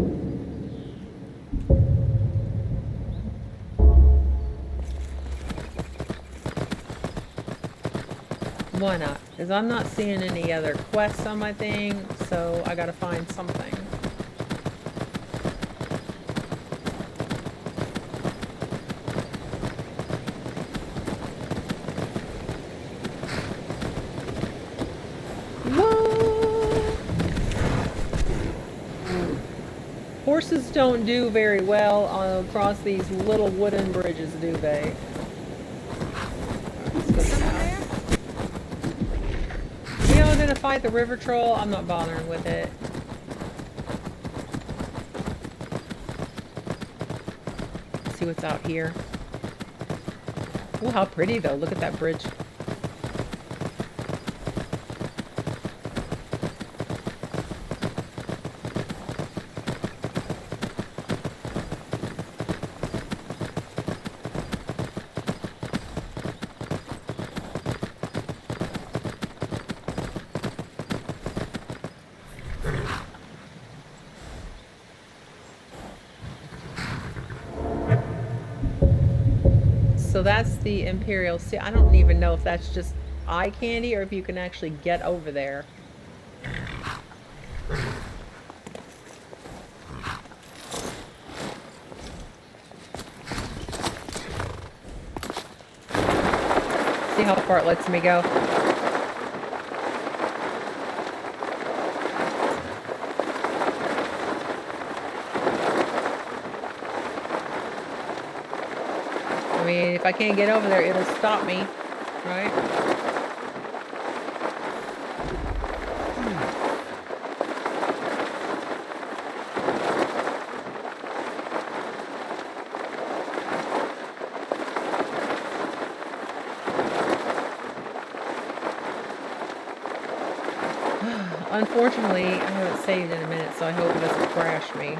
Why not? Because I'm not seeing any other quests on my thing, so I gotta find something. Horses don't do very well across these little wooden bridges, do they? We all gonna fight the river troll? I'm not bothering with it. Let's see what's out here. Oh, how pretty though. Look at that bridge. So that's the Imperial Sea. I don't even know if that's just eye candy or if you can actually get over there. See how far it lets me go. I mean, if I can't get over there, it'll stop me, right? Unfortunately, I haven't saved in a minute, so I hope it doesn't crash me.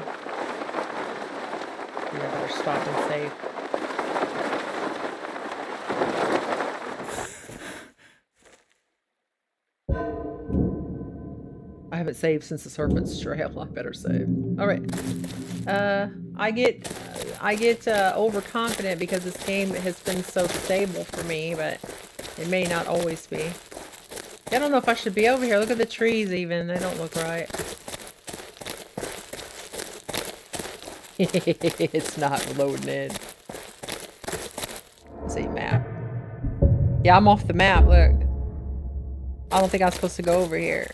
I better stop and save. I haven't saved since the Serpent's Trail. I better save. All right. I get overconfident because this game has been so stable for me, but it may not always be. I don't know if I should be over here. Look at the trees even. They don't look right. It's not loading in. Let's see, map. Yeah, I'm off the map. Look. I don't think I'm supposed to go over here.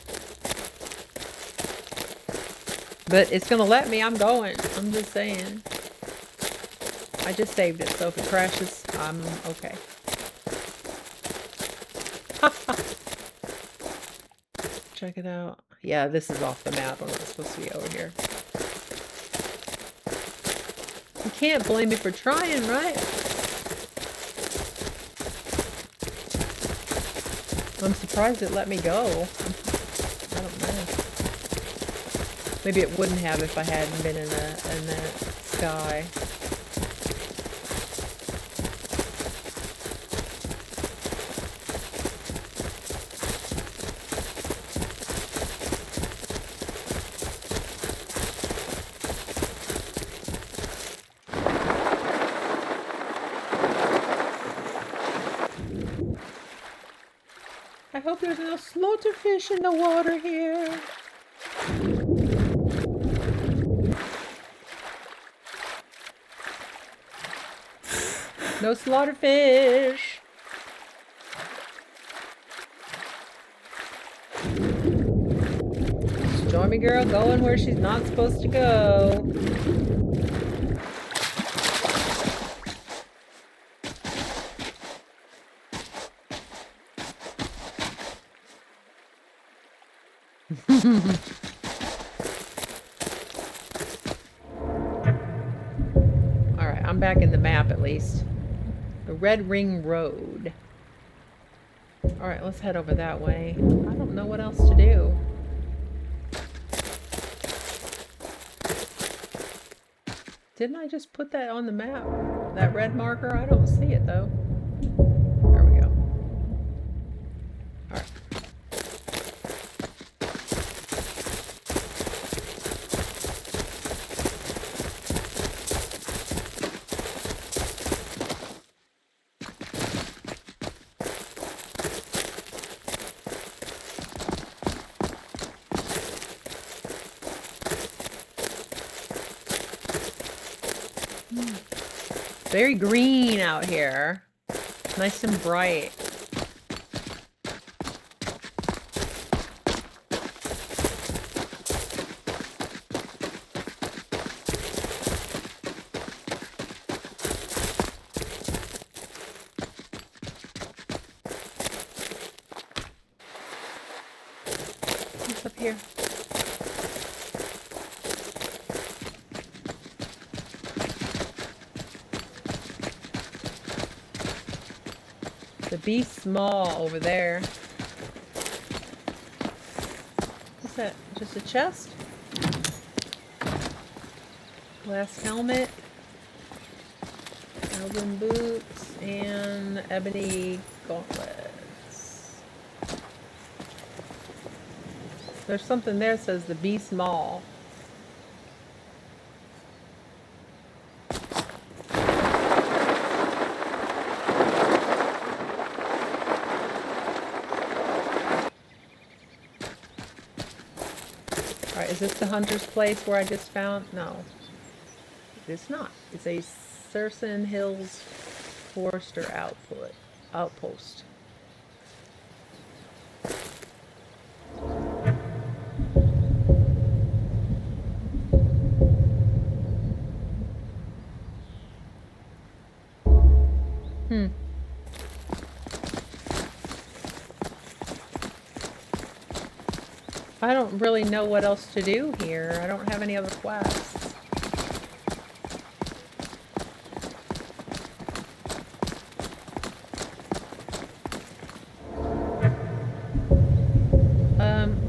But it's gonna let me. I'm going. I'm just saying. I just saved it, so if it crashes, I'm okay. Check it out. Yeah, this is off the map. I'm not supposed to be over here. You can't blame me for trying, right? I'm surprised it let me go. I don't know. Maybe it wouldn't have if I hadn't been in that sky. I hope there's no slaughterfish in the water here. No slaughterfish. Stormiegrrl going where she's not supposed to go. Alright, I'm back in the map at least. The Red Ring Road. Alright, let's head over that way. I don't know what else to do. Didn't I just put that on the map? That red marker? I don't see it though. There we go. Alright. Very green out here. Nice and bright. What's up here? The Be Small over there. What's that? Just a chest? Glass helmet. Elven boots. And ebony gauntlets. There's something there that says the Be Small. Is this the hunter's place where I just found? No. It's not. It's a Cercin Hills Forester outpost. I don't really know what else to do here. I don't have any other quests.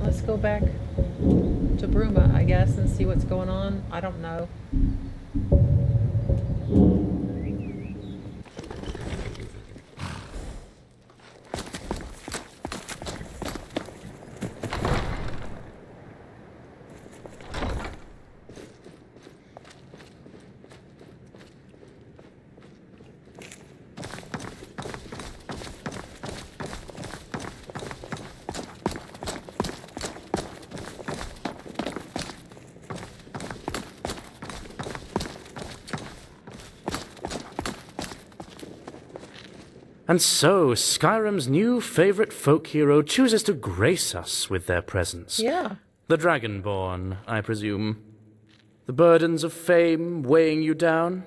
Let's go back to Bruma, I guess, and see what's going on. I don't know. And so, Skyrim's new favorite folk hero chooses to grace us with their presence. Yeah. The Dragonborn, I presume. The burdens of fame weighing you down?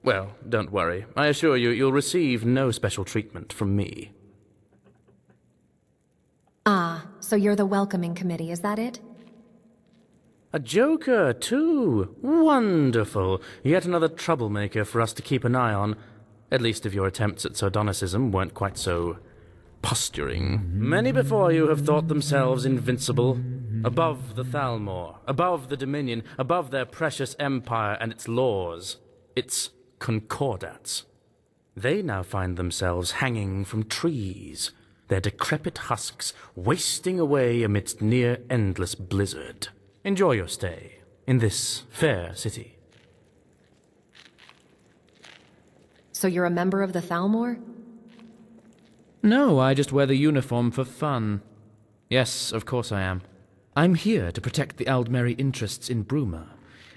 Well, don't worry. I assure you, you'll receive no special treatment from me. Ah, so you're the welcoming committee, is that it? A joker, too. Wonderful. Yet another troublemaker for us to keep an eye on. At least if your attempts at sardonicism weren't quite so posturing. Many before you have thought themselves invincible, above the Thalmor, above the Dominion, above their precious empire and its laws, its concordats. They now find themselves hanging from trees, their decrepit husks wasting away amidst near-endless blizzard. Enjoy your stay in this fair city. So you're a member of the Thalmor? No, I just wear the uniform for fun. Yes, of course I am. I'm here to protect the Aldmeri interests in Bruma,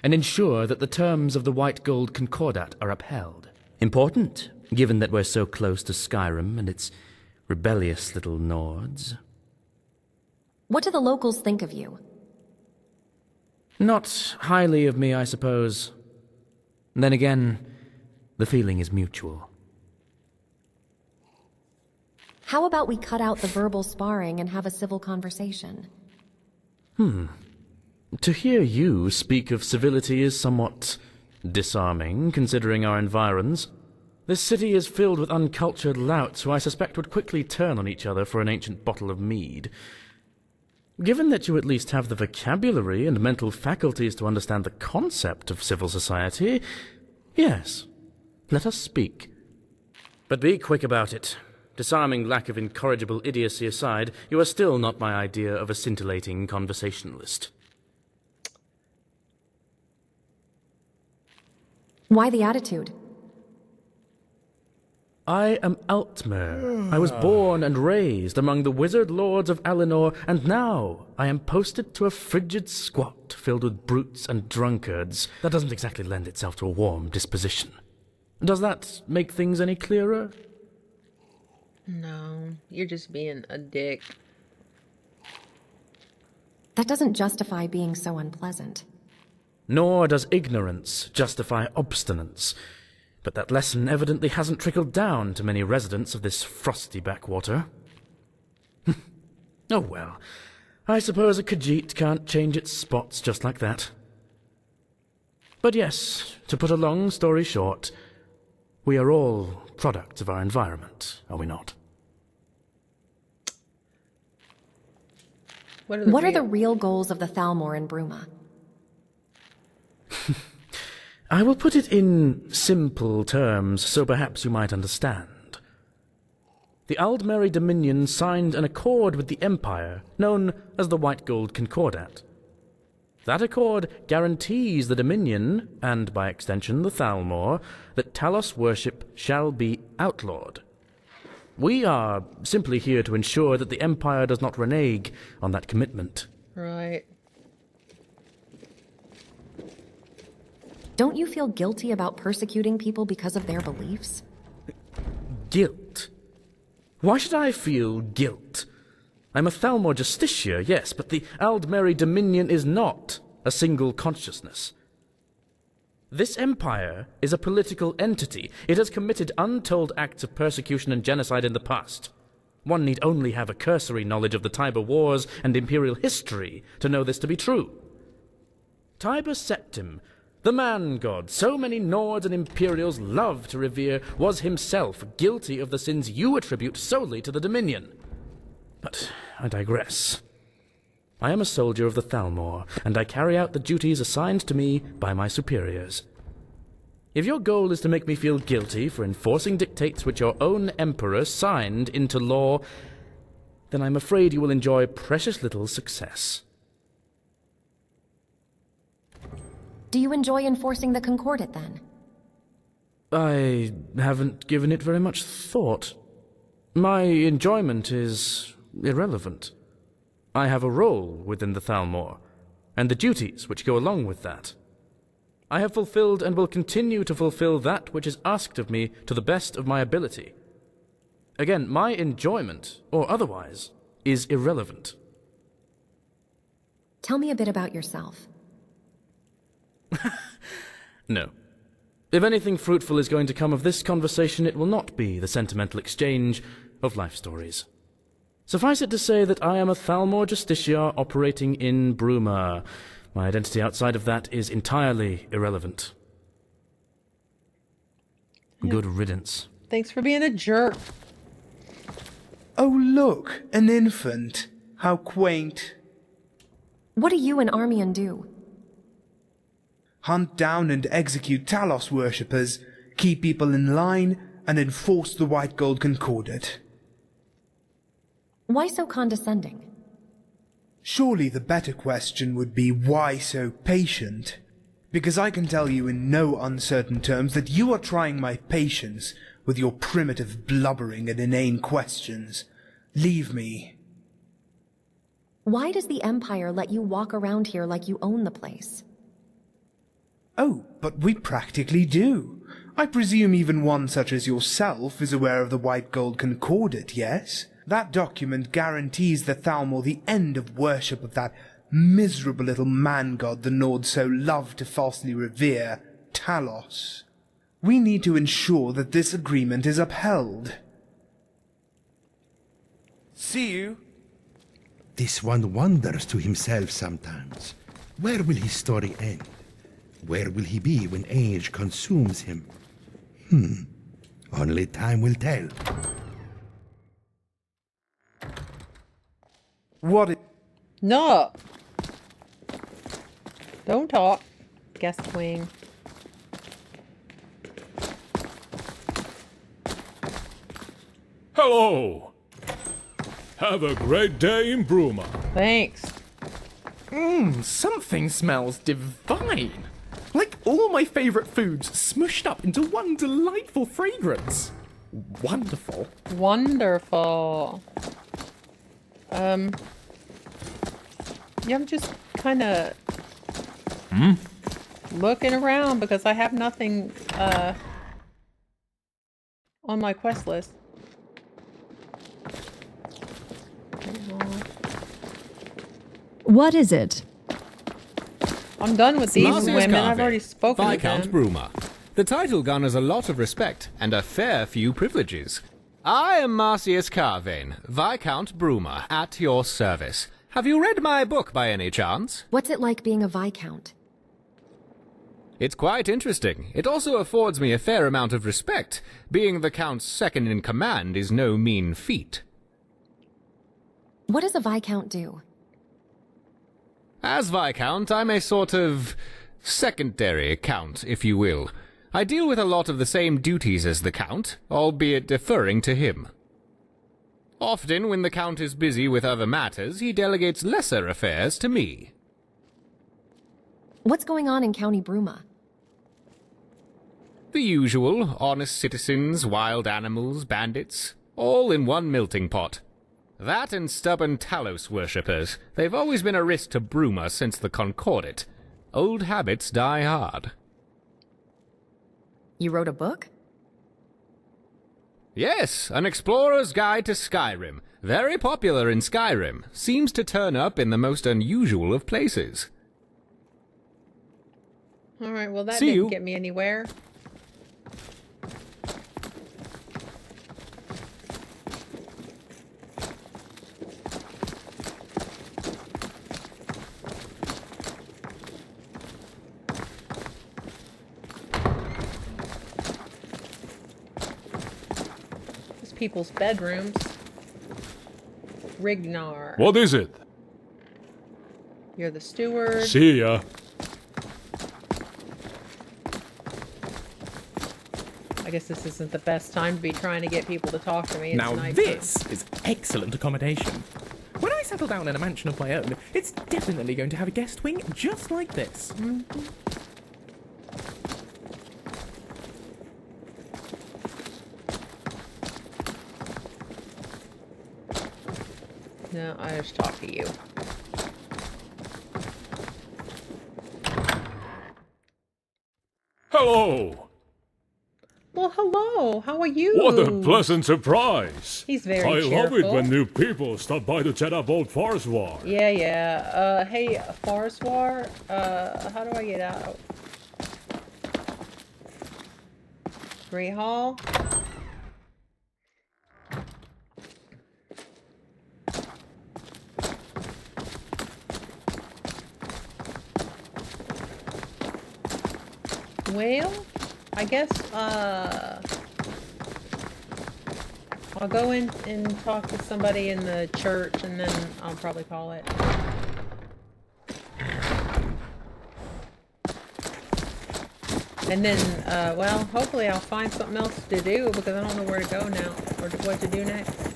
and ensure that the terms of the White Gold Concordat are upheld. Important, given that we're so close to Skyrim and its rebellious little Nords. What do the locals think of you? Not highly of me, I suppose. Then again, the feeling is mutual. How about we cut out the verbal sparring and have a civil conversation? To hear you speak of civility is somewhat disarming, considering our environs. This city is filled with uncultured louts who I suspect would quickly turn on each other for an ancient bottle of mead. Given that you at least have the vocabulary and mental faculties to understand the concept of civil society, yes, let us speak. But be quick about it. Disarming lack of incorrigible idiocy aside, you are still not my idea of a scintillating conversationalist. Why the attitude? I am Altmer. I was born and raised among the wizard lords of Alinor, and now I am posted to a frigid squat filled with brutes and drunkards. That doesn't exactly lend itself to a warm disposition. Does that make things any clearer? No, you're just being a dick. That doesn't justify being so unpleasant. Nor does ignorance justify obstinance. But that lesson evidently hasn't trickled down to many residents of this frosty backwater. Oh well, I suppose a Khajiit can't change its spots just like that. But yes, to put a long story short, we are all products of our environment, are we not? What are the real goals of the Thalmor in Bruma? I will put it in simple terms, so perhaps you might understand. The Aldmeri Dominion signed an accord with the Empire, known as the White Gold Concordat. That accord guarantees the Dominion, and by extension the Thalmor, that Talos worship shall be outlawed. We are simply here to ensure that the Empire does not renege on that commitment. Right. Don't you feel guilty about persecuting people because of their beliefs? Guilt? Why should I feel guilt? I'm a Thalmor Justicia, yes, but the Aldmeri Dominion is not a single consciousness. This empire is a political entity. It has committed untold acts of persecution and genocide in the past. One need only have a cursory knowledge of the Tiber Wars and imperial history to know this to be true. Tiber Septim, the man-god so many Nords and Imperials love to revere, was himself guilty of the sins you attribute solely to the Dominion. But I digress. I am a soldier of the Thalmor, and I carry out the duties assigned to me by my superiors. If your goal is to make me feel guilty for enforcing dictates which your own emperor signed into law, then I'm afraid you will enjoy precious little success. Do you enjoy enforcing the Concordat, then? I haven't given it very much thought. My enjoyment is irrelevant. I have a role within the Thalmor, and the duties which go along with that. I have fulfilled and will continue to fulfill that which is asked of me to the best of my ability. Again, my enjoyment, or otherwise, is irrelevant. Tell me a bit about yourself. No. If anything fruitful is going to come of this conversation, it will not be the sentimental exchange of life stories. Suffice it to say that I am a Thalmor Justicia operating in Bruma. My identity outside of that is entirely irrelevant. Good riddance. Thanks for being a jerk. Oh, look, an infant. How quaint. What do you and Armian do? Hunt down and execute Talos worshippers, keep people in line, and enforce the White Gold Concordat. Why so condescending? Surely the better question would be, why so patient? Because I can tell you in no uncertain terms that you are trying my patience with your primitive blubbering and inane questions. Leave me. Why does the Empire let you walk around here like you own the place? Oh, but we practically do. I presume even one such as yourself is aware of the White Gold Concordat, yes? That document guarantees the Thalmor the end of worship of that miserable little man-god the Nords so love to falsely revere, Talos. We need to ensure that this agreement is upheld. See you. This one wonders to himself sometimes. Where will his story end? Where will he be when age consumes him? Only time will tell. No. Don't talk. Guest wing. Hello. Have a great day in Bruma. Thanks. Something smells divine. Like all my favorite foods smushed up into one delightful fragrance. Wonderful. Wonderful. Yeah, I'm just kind of looking around because I have nothing on my quest list. What is it? I'm done with these Marcius women. I've Garvey, already spoken with Viscount them. Bruma. The title garners a lot of respect and a fair few privileges. I am Marcius Carvane, Viscount Bruma, at your service. Have you read my book by any chance? What's it like being a Viscount? It's quite interesting. It also affords me a fair amount of respect. Being the Count's second in command is no mean feat. What does a Viscount do? As Viscount, I'm a sort of secondary Count, if you will. I deal with a lot of the same duties as the Count, albeit deferring to him. Often, when the Count is busy with other matters, he delegates lesser affairs to me. What's going on in County Bruma? The usual, honest citizens, wild animals, bandits, all in one melting pot. That and stubborn Talos worshippers. They've always been a risk to Bruma since the Concordat. Old habits die hard. You wrote a book? Yes, an explorer's guide to Skyrim. Very popular in Skyrim. Seems to turn up in the most unusual of places. Alright, well that See didn't you. get me anywhere. People's bedrooms. Rignar. What is it? You're the steward. See ya. I guess this isn't the best time to be trying to get people to talk to me. It's Now nighttime. this is excellent accommodation. When I settle down in a mansion of my own, it's definitely going to have a guest wing just like this. No, I just talk to you. Hello. Well, hello. How are you? What a pleasant surprise. He's very I love it cheerful. when new people stop by to chat about Farswar. Yeah, yeah. Hey, Farswar, how do I get out? Great Hall? Well, I guess, I'll go in and talk to somebody in the church and then I'll probably call it. And then, well, hopefully I'll find something else to do because I don't know where to go now or what to do next.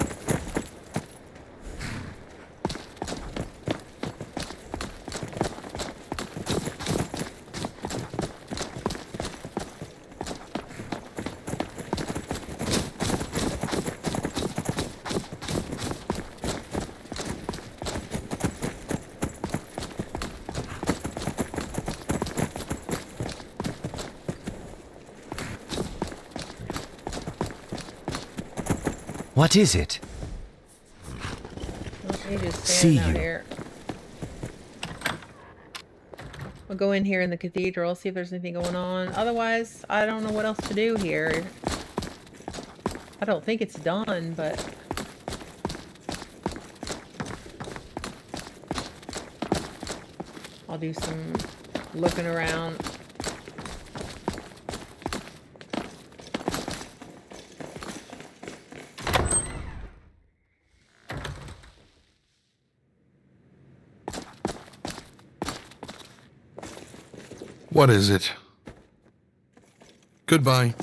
What is it? Well, you just See standing out you. here. We'll go in here in the cathedral, see if there's anything going on. Otherwise, I don't know what else to do here. I don't think it's done, but... I'll do some looking around. What is it? Goodbye.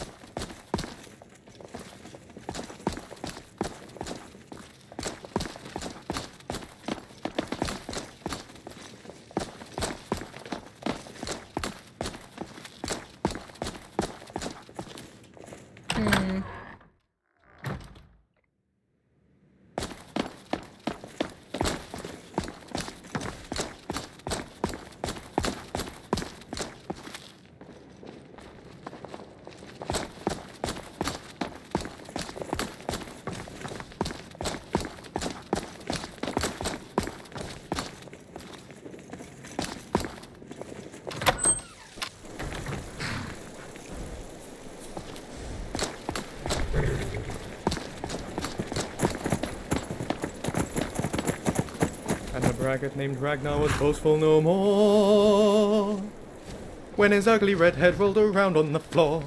Braggart named Ragnar was boastful no more when his ugly red head rolled around on the floor.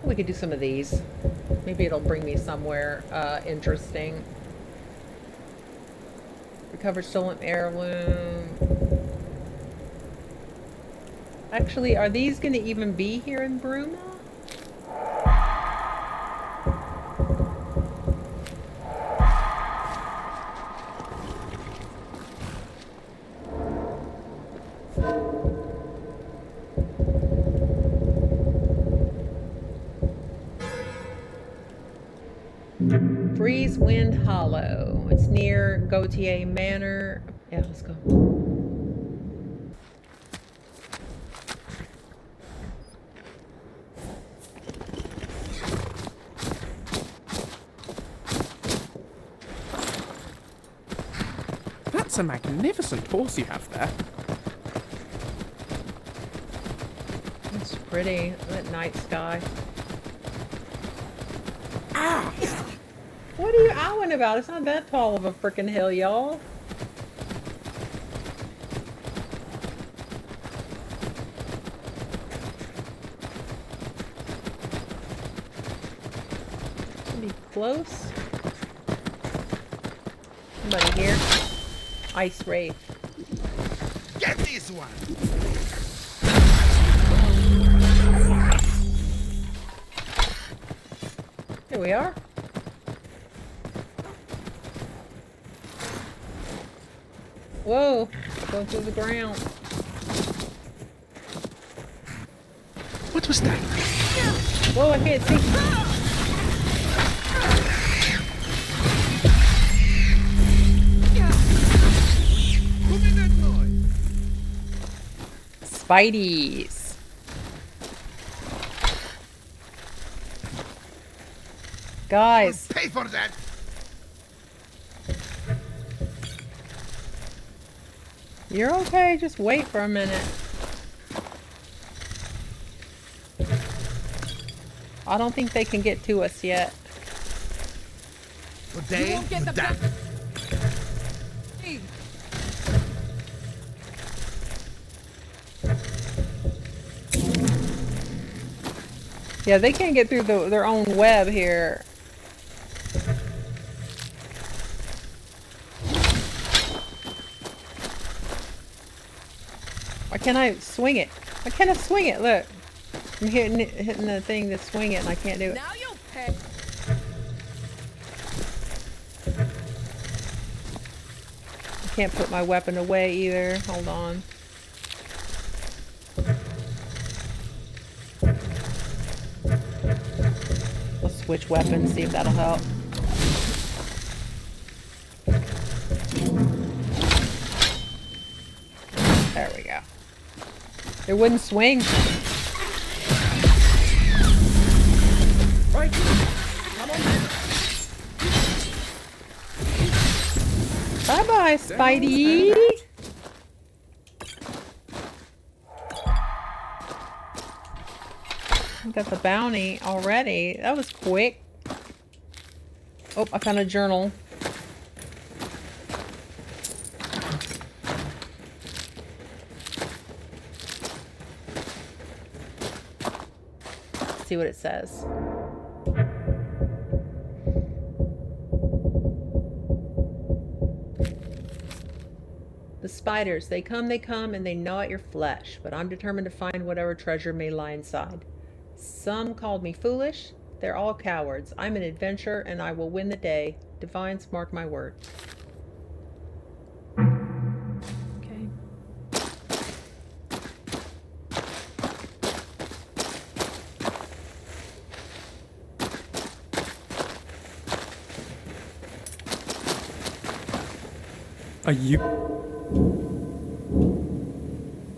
We could do some of these. Maybe it'll bring me somewhere interesting. Recovered stolen heirloom. Actually, are these going to even be here in Bruma? Breezewind Hollow. It's near Gautier Manor. Yeah, let's go. That's a magnificent horse you have there. It's pretty, that night sky. Ah! What are you owing about? It's not that tall of a frickin' hill, y'all. Be close. Somebody here. Ice Wraith. Get this one! Here we are. Whoa, going through the ground. What was that? Whoa, I can't see. Spideys. Guys. I'll pay for that. You're okay, just wait for a minute. I don't think they can get to us yet. Today, you're done. Yeah, they can't get through their own web here. Why can't I swing it? Why can't I swing it? Look. I'm hitting the thing to swing it and I can't do it. Now you'll pay. I can't put my weapon away either. Hold on. I'll switch weapons, see if that'll help. There we go. It wouldn't swing. Right. Come on. Bye-bye, Spidey. Got the bounty already. That was quick. Oh, I found a journal. Let's see what it says. The spiders, they come, and they gnaw at your flesh, but I'm determined to find whatever treasure may lie inside. Some called me foolish. They're all cowards. I'm an adventurer, and I will win the day. Divines, mark my words. Okay. Are you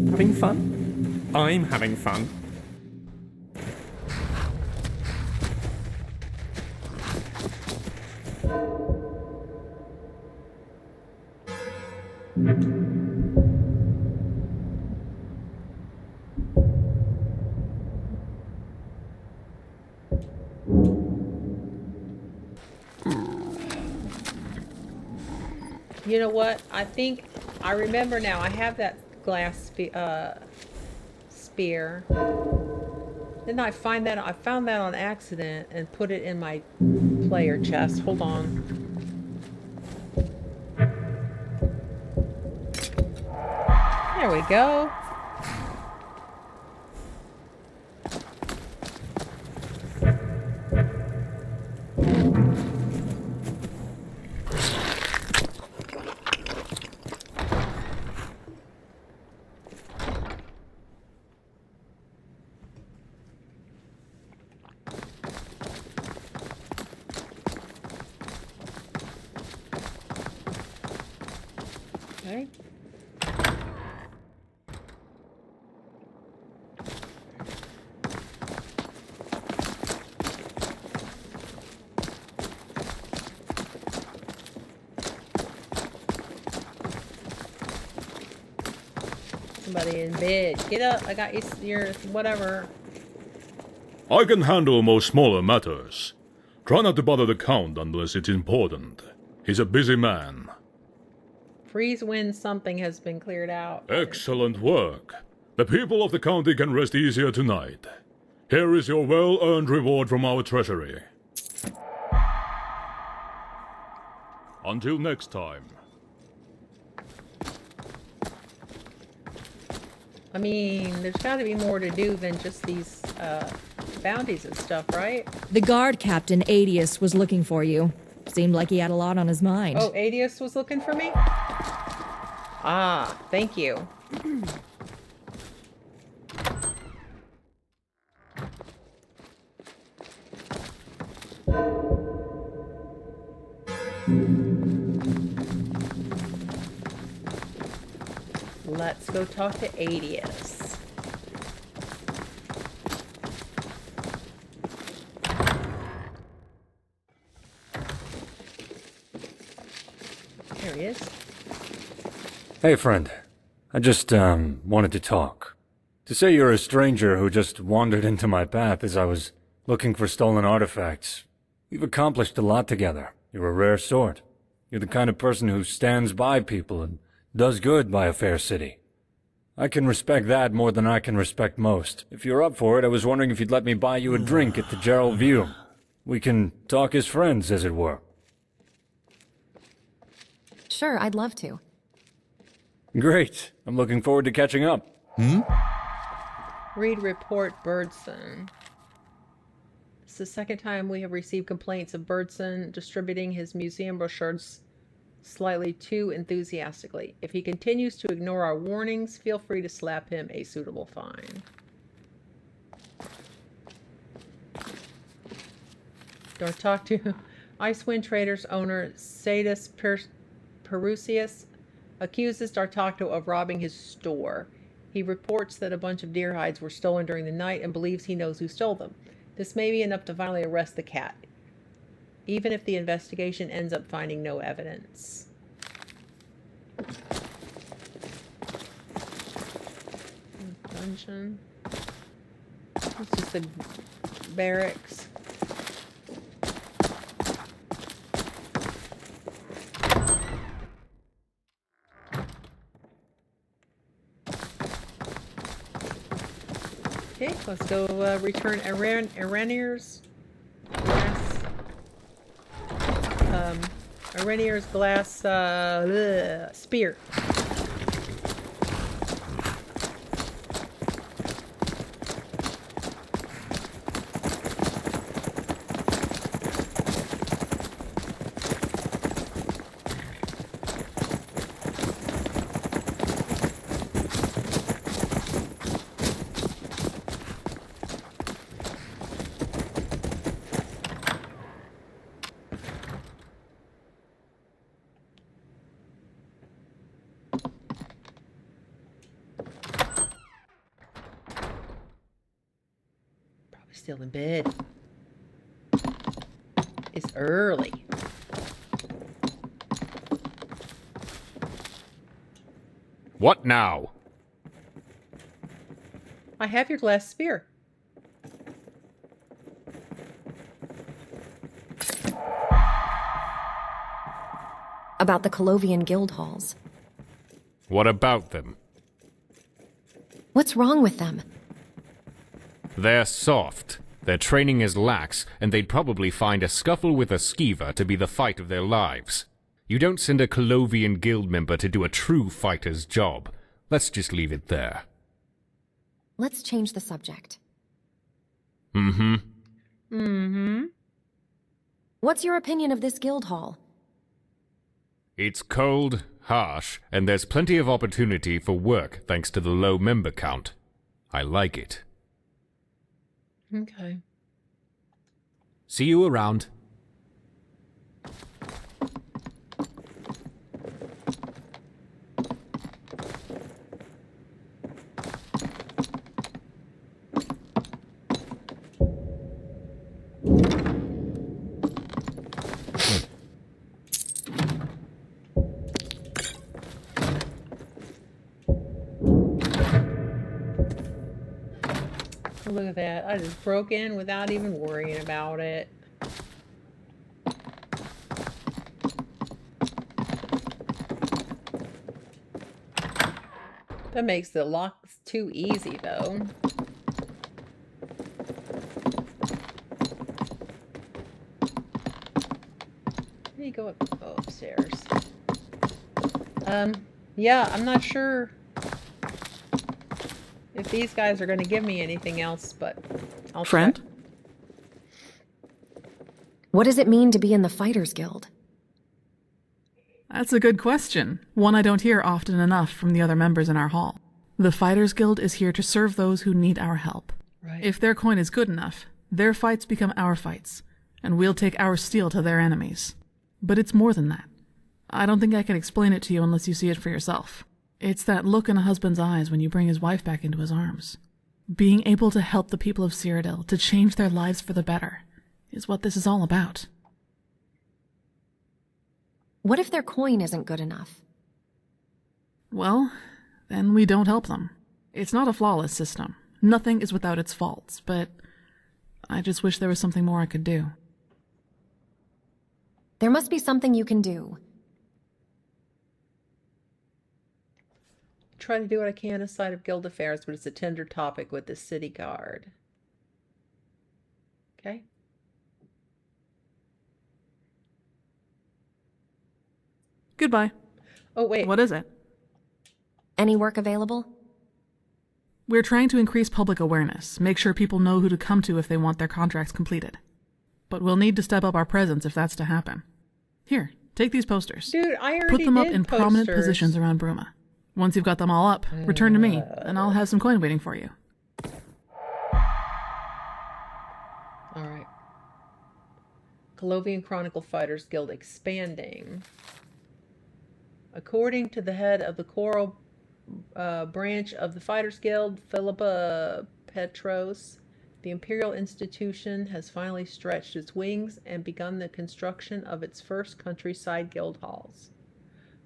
having fun? I'm having fun. You know what? I think I remember now. I have that glass spear. Didn't I find that? I found that on accident and put it in my player chest. Hold on. There we go. Okay. Somebody in bed. Get up. I got your whatever. I can handle most smaller matters. Try not to bother the Count unless it's important. He's a busy man. Freeze when something has been cleared out. Excellent work. The people of the county can rest easier tonight. Here is your well-earned reward from our treasury. Until next time. I mean, there's got to be more to do than just these bounties and stuff, right? The guard captain, Adius, was looking for you. Seemed like he had a lot on his mind. Oh, Adius was looking for me? Ah, thank you. Let's go talk to Adius. There he is. Hey, friend. I just, wanted to talk. To say you're a stranger who just wandered into my path as I was looking for stolen artifacts. We've accomplished a lot together. You're a rare sort. You're the kind of person who stands by people and does good by a fair city. I can respect that more than I can respect most. If you're up for it, I was wondering if you'd let me buy you a drink at the Gerald View. We can talk as friends, as it were. Sure, I'd love to. Great. I'm looking forward to catching up. Read report Birdson. It's the second time we have received complaints of Birdson distributing his museum brochures slightly too enthusiastically. If he continues to ignore our warnings, feel free to slap him a suitable fine. Do I talk to Icewind Traders owner Sadus Perusius accuses D'Artacto of robbing his store. He reports that a bunch of deer hides were stolen during the night and believes he knows who stole them. This may be enough to finally arrest the cat, even if the investigation ends up finding no evidence. Dungeon. It's just the barracks. Okay, let's go return Arenier's glass. Arenier's glass spear. still in bed. It's early. What now? I have your glass spear. About the Colovian guild halls. What about them? What's wrong with them? They're soft. Their training is lax, and they'd probably find a scuffle with a skeever to be the fight of their lives. You don't send a Colovian guild member to do a true fighter's job. Let's just leave it there. Let's change the subject. Mm-hmm. Mm-hmm. What's your opinion of this guild hall? It's cold, harsh, and there's plenty of opportunity for work thanks to the low member count. I like it. Okay. See you around. Look at that. I just broke in without even worrying about it. That makes the locks too easy, though. How do you go upstairs? Yeah, I'm not sure if these guys are going to give me anything else, but I'll Friend? try. What does it mean to be in the Fighters Guild? That's a good question. One I don't hear often enough from the other members in our hall. The Fighters Guild is here to serve those who need our help. Right. If their coin is good enough, their fights become our fights, and we'll take our steel to their enemies. But it's more than that. I don't think I can explain it to you unless you see it for yourself. It's that look in a husband's eyes when you bring his wife back into his arms. Being able to help the people of Cyrodiil to change their lives for the better is what this is all about. What if their coin isn't good enough? Well, then we don't help them. It's not a flawless system. Nothing is without its faults, but I just wish there was something more I could do. There must be something you can do. Try to do what I can aside of guild affairs, but it's a tender topic with the city guard. Okay. Goodbye. Oh, wait. What is it? Any work available? We're trying to increase public awareness, make sure people know who to come to if they want their contracts completed. But we'll need to step up our presence if that's to happen. Here, take these posters. Dude, I already Put them up did in prominent posters. positions around Bruma. Once you've got them all up, return to me, and I'll have some coin waiting for you. All right. Colovian Chronicle Fighters Guild expanding. According to the head of the choral branch of the Fighters Guild, Philippa Petros, the Imperial Institution has finally stretched its wings and begun the construction of its first countryside guild halls.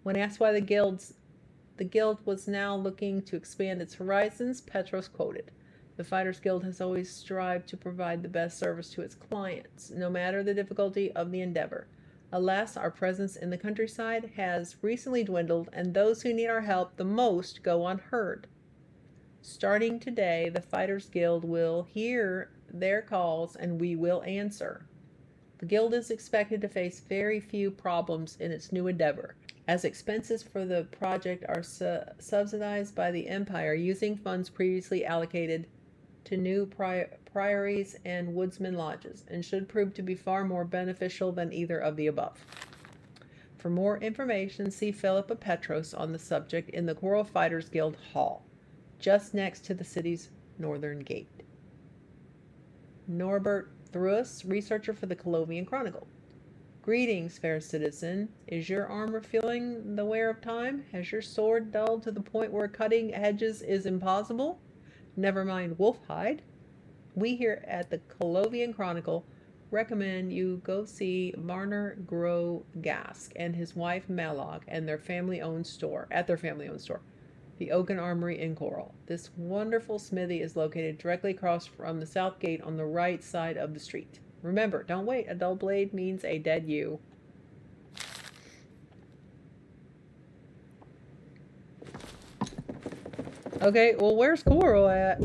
When asked why the guild was now looking to expand its horizons, Petros quoted, "The Fighters Guild has always strived to provide the best service to its clients, no matter the difficulty of the endeavor. Alas, our presence in the countryside has recently dwindled, and those who need our help the most go unheard. Starting today, the Fighters Guild will hear their calls and we will answer. The guild is expected to face very few problems in its new endeavor, as expenses for the project are subsidized by the Empire using funds previously allocated to new priories and woodsman lodges, and should prove to be far more beneficial than either of the above. For more information, see Philippa Petros on the subject in the Choral Fighters Guild Hall, just next to the city's northern gate." Norbert Thruus, researcher for the Colovian Chronicle. "Greetings, fair citizen. Is your armor feeling the wear of time? Has your sword dulled to the point where cutting edges is impossible? Never mind wolf hide. we here at the Colovian Chronicle recommend you go see Marner Gask and his wife Malog and their family-owned store, the Oaken Armory in Coral. This wonderful smithy is located directly across from the south gate on the right side of the street. Remember, don't wait. A dull blade means a dead you. Okay, well, where's Coral at?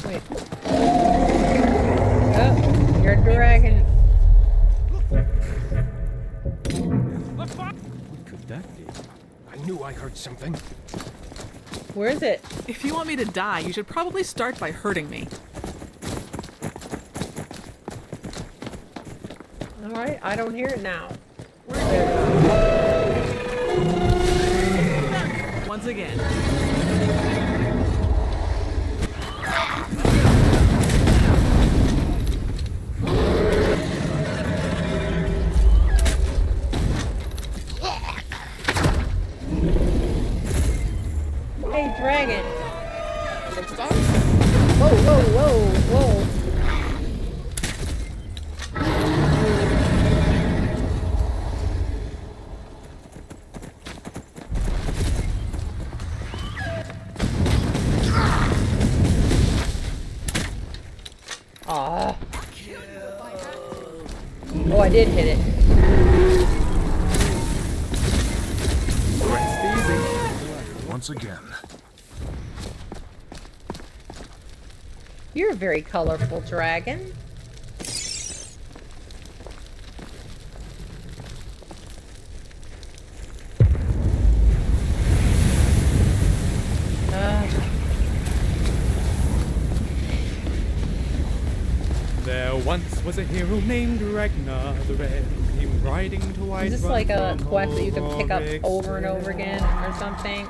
Wait. Oh, you're a dragon. What could that be? I knew I heard something. Where is it? If you want me to die, you should probably start by hurting me. Alright, I don't hear it now. Once again. Hey, dragon. Whoa, whoa, whoa, whoa. Ah. Oh, I did hit it. Rest easy. Once again. You're a very colorful dragon. There once was a hero named Ragnar the Red. He was riding to Whiterun. Is this like a quest that you can pick up over and over again or something?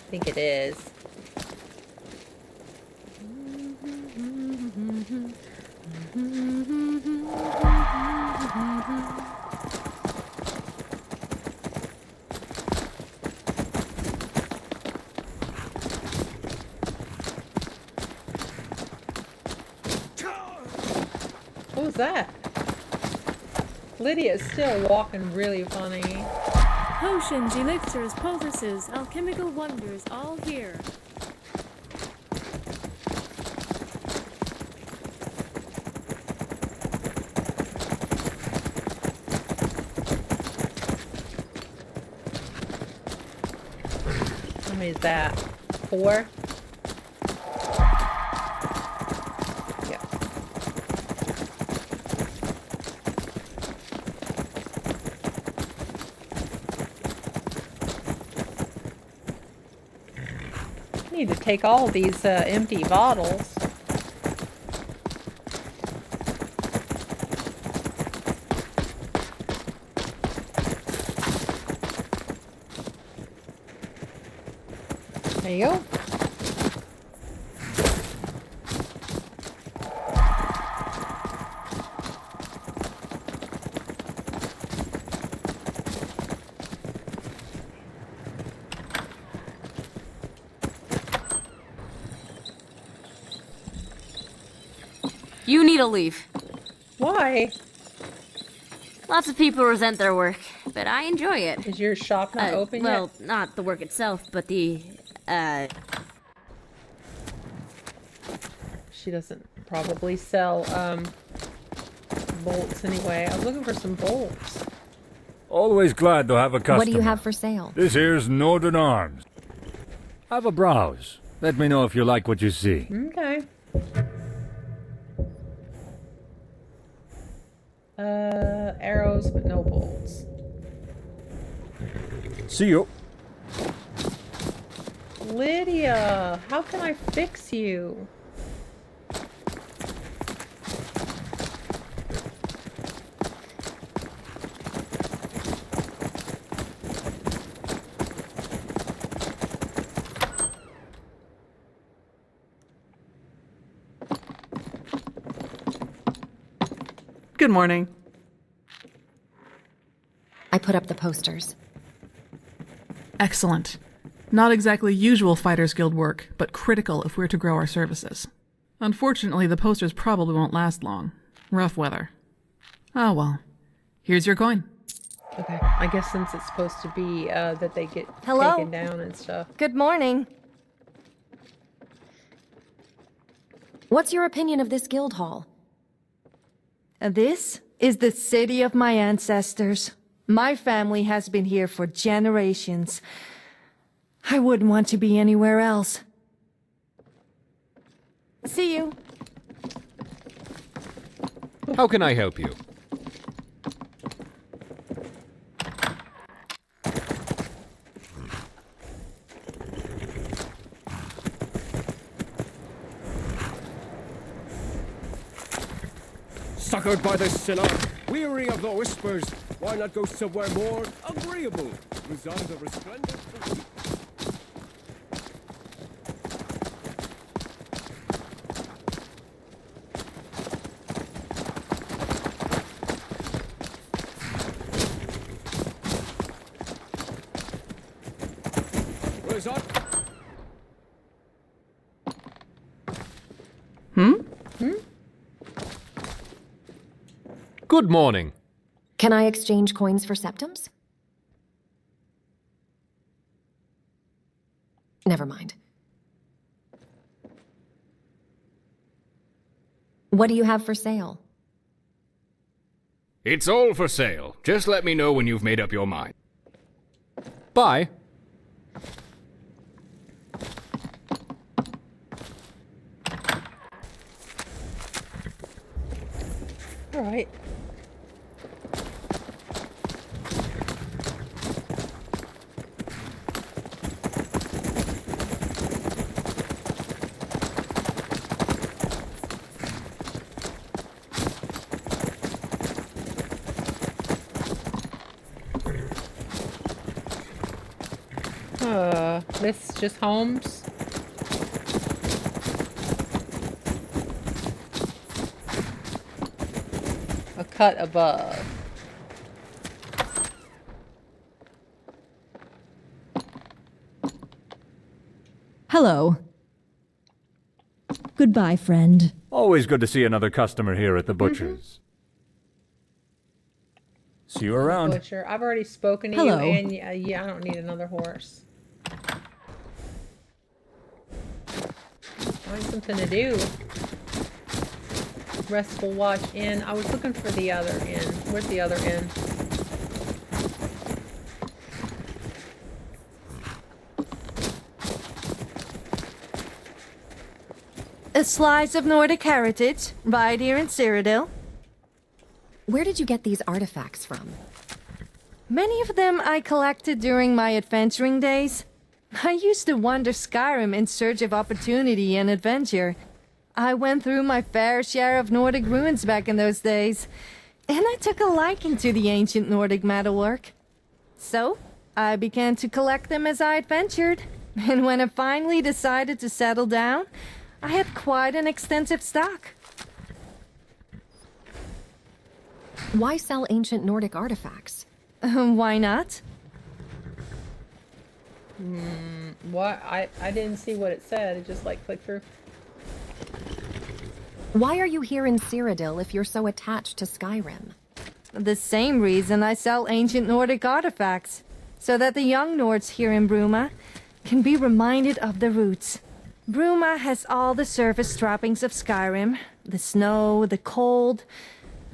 I think it is. What was that? Lydia's still walking really funny. Potions, elixirs, poultices, alchemical wonders, all here. How many is that? 4? Yeah. I need to take all these empty bottles. There you go. You need to leave. Why? Lots of people resent their work, but I enjoy it. Is your shop not open yet? Well, not the work itself, but the, She doesn't probably sell, bolts anyway. I was looking for some bolts. Always glad to have a customer. What do you have for sale? This here's Northern Arms. Have a browse. Let me know if you like what you see. Okay. Arrows, but no bolts. See you. Lydia, how can I fix you? Good morning. I put up the posters. Excellent. Not exactly usual Fighters Guild work, but critical if we're to grow our services. Unfortunately, the posters probably won't last long. Rough weather. Oh well. Here's your coin. Okay, I guess since it's supposed to be that they get taken down and stuff. Good morning. What's your opinion of this guild hall? This is the city of my ancestors. My family has been here for generations. I wouldn't want to be anywhere else. See you. How can I help you? Suckered by the sinner, weary of the whispers, why not go somewhere more agreeable? Reside the resplendent. Reside. Good morning. Can I exchange coins for septums? Never mind. What do you have for sale? It's all for sale. Just let me know when you've made up your mind. Bye. All right. This just homes. A cut above. Hello. Goodbye, friend. Always good to see another customer here at the butcher's. See you around. Butcher. I've already spoken to Hello. you, and yeah, I don't need another horse. Find something to do. Restful Watch Inn. I was looking for the other inn. Where's the other inn? A slice of Nordic heritage, right here in Cyrodiil. Where did you get these artifacts from? Many of them I collected during my adventuring days. I used to wander Skyrim in search of opportunity and adventure. I went through my fair share of Nordic ruins back in those days, and I took a liking to the ancient Nordic metalwork. So, I began to collect them as I adventured, and when I finally decided to settle down, I had quite an extensive stock. Why sell ancient Nordic artifacts? Why not? What? I didn't see what it said. It just like clicked through. Why are you here in Cyrodiil if you're so attached to Skyrim? The same reason I sell ancient Nordic artifacts, so that the young Nords here in Bruma can be reminded of their roots. Bruma has all the surface trappings of Skyrim, the snow, the cold,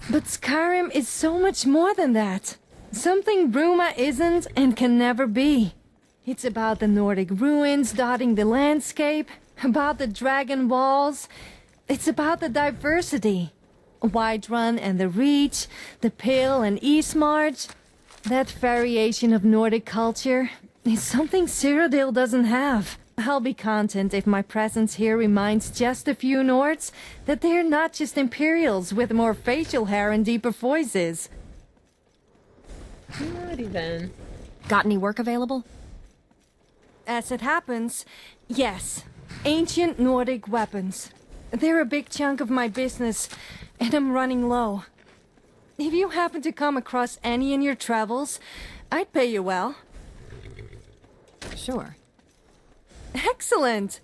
but Skyrim is so much more than that. Something Bruma isn't and can never be. It's about the Nordic ruins dotting the landscape, about the dragon walls. It's about the diversity. Whiterun and the Reach, the Pale and Eastmarch. That variation of Nordic culture is something Cyrodiil doesn't have. I'll be content if my presence here reminds just a few Nords that they're not just Imperials with more facial hair and deeper voices. Alrighty then. Got any work available? As it happens, yes. Ancient Nordic weapons. They're a big chunk of my business, and I'm running low. If you happen to come across any in your travels, I'd pay you well. Sure. Excellent!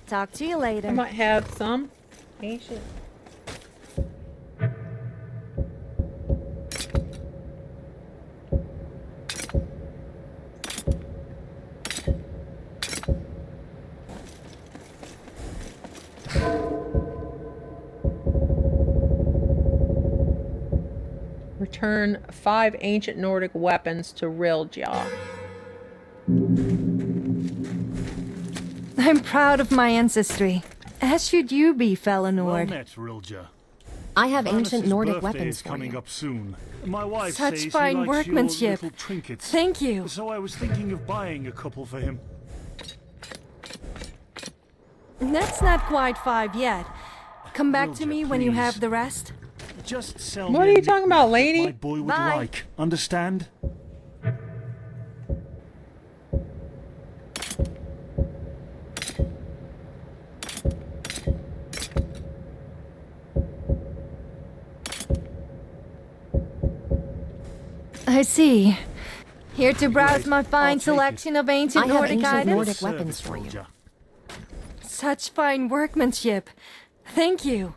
Talk to you later. I might have some ancient. Return 5 ancient Nordic weapons to Rilja. I'm proud of my ancestry. As should you be, fellow Well Nord. met, Rilja. I have ancient Vanessa's Nordic birthday weapons is for coming you. up soon. My wife Such says fine he likes your workmanship. little trinkets. Thank you. So I was thinking of buying a couple for him. That's not quite 5 yet. Come back to Rilja, me when you please. have the rest. Just sell What me are you a talking about, knickknack lady? My boy would Bye. like. Understand? I see. Here to browse my I'll fine take selection of ancient I have Nordic ancient items. Nordic Service, weapons for you. Rilja. Such fine workmanship. Thank you.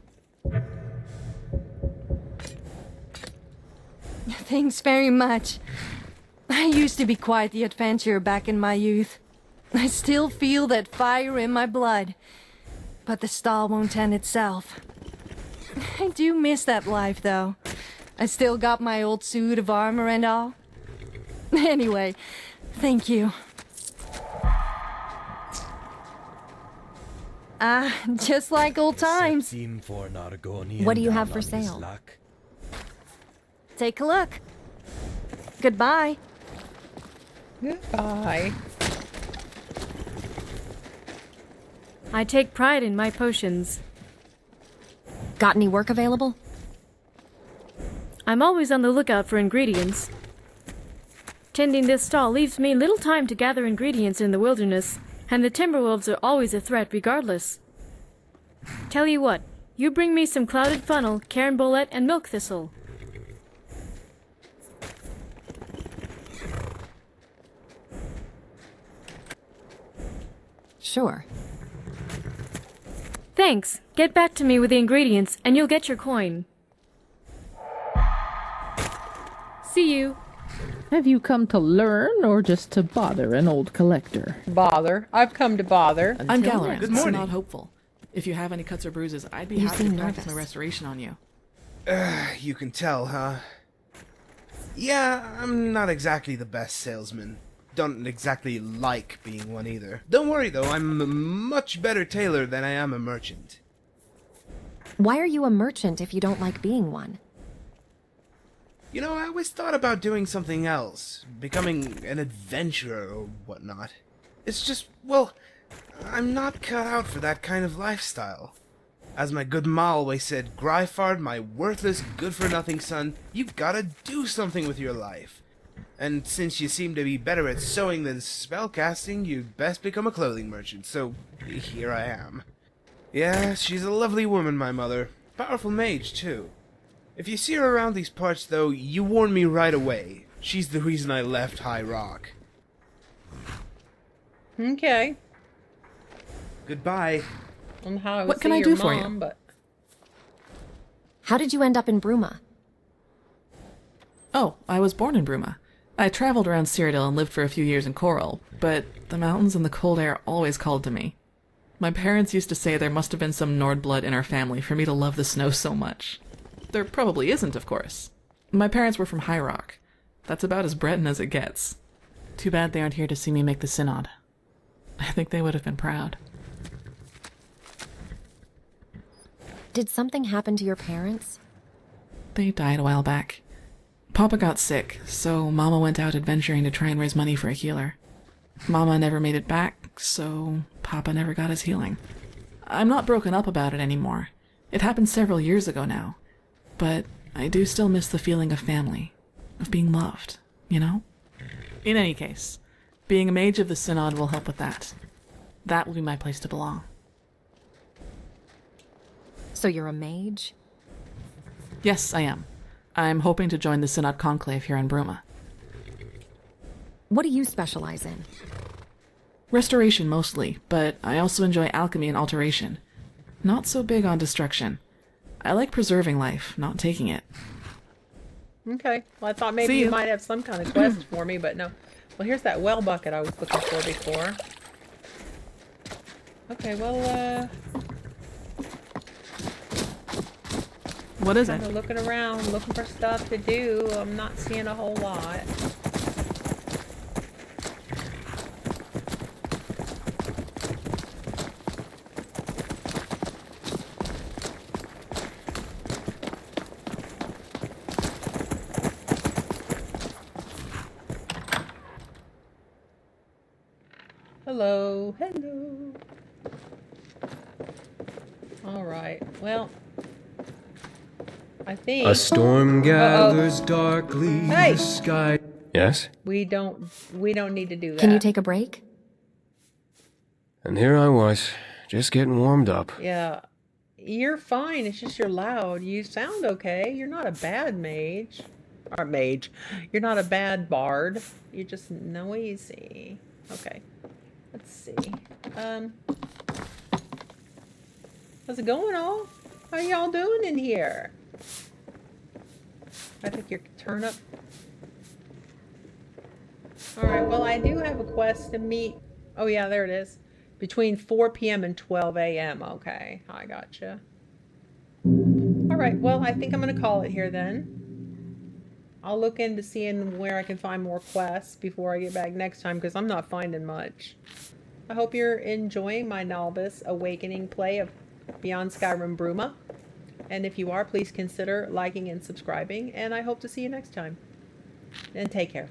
Thanks very much. I used to be quite the adventurer back in my youth. I still feel that fire in my blood. But the stall won't end itself. I do miss that life, though. I still got my old suit of armor and all. Anyway, thank you. Just like old times. What do you have for sale? Take a look. Goodbye. Goodbye. I take pride in my potions. Got any work available? I'm always on the lookout for ingredients. Tending this stall leaves me little time to gather ingredients in the wilderness, and the Timberwolves are always a threat regardless. Tell you what, you bring me some clouded funnel, cairn bolete, and milk thistle. Sure. Thanks. Get back to me with the ingredients, and you'll get your coin. See you. Have you come to learn or just to bother an old collector? Bother. I've come to bother. I'm Until Galleran. next It's time. not hopeful. If you have any cuts or bruises, I'd be You happy to seem practice my nervous. restoration on you. You can tell, huh? Yeah, I'm not exactly the best salesman. Don't exactly like being one either. Don't worry though, I'm a much better tailor than I am a merchant. Why are you a merchant if you don't like being one? You know, I always thought about doing something else, becoming an adventurer or whatnot. It's just, well, I'm not cut out for that kind of lifestyle. As my good ma always said, Gryfard, my worthless, good-for-nothing son, you gotta do something with your life. And since you seem to be better at sewing than spellcasting, you'd best become a clothing merchant, so here I am. Yeah, she's a lovely woman, my mother. Powerful mage, too. If you see her around these parts, though, you warn me right away. She's the reason I left High Rock. Okay. Goodbye. I don't know how I would What can see I your do for you? mom, but How did you end up in Bruma? Oh, I was born in Bruma. I traveled around Cyrodiil and lived for a few years in Coral, but the mountains and the cold air always called to me. My parents used to say there must have been some Nord blood in our family for me to love the snow so much. There probably isn't, of course. My parents were from High Rock. That's about as Breton as it gets. Too bad they aren't here to see me make the synod. I think they would have been proud. Did something happen to your parents? They died a while back. Papa got sick, so Mama went out adventuring to try and raise money for a healer. Mama never made it back, so Papa never got his healing. I'm not broken up about it anymore. It happened several years ago now. But I do still miss the feeling of family, of being loved, you know? In any case, being a mage of the Synod will help with that. That will be my place to belong. So you're a mage? Yes, I am. I'm hoping to join the Synod Conclave here in Bruma. What do you specialize in? Restoration mostly, but I also enjoy alchemy and alteration. Not so big on destruction. I like preserving life, not taking it. Okay. Well, I thought maybe you might have some kind of quest for me, but no. Well, here's that well bucket I was looking for before. Okay, well, what is it? I'm looking around, looking for stuff to do. I'm not seeing a whole lot. Hello, hello. All right. Well, I think a storm gathers darkly Hey! the sky. Yes? we don't need to do that. Can you take a break? And here I was, just getting warmed up. Yeah. You're fine. It's just you're loud. You sound okay. You're not a bad mage. Or mage. You're not a bad bard. You're just noisy. Okay. Let's see. How's it going, all? How y'all doing in here? I think your turnip. Alright, well, I do have a quest to meet. Oh, yeah, there it is. Between 4 p.m. and 12 a.m. Okay, I gotcha. Alright, well, I think I'm going to call it here then. I'll look into seeing where I can find more quests before I get back next time, because I'm not finding much. I hope you're enjoying my Nolvus Awakening play of Beyond Skyrim Bruma. And if you are, please consider liking and subscribing, and I hope to see you next time. And take care.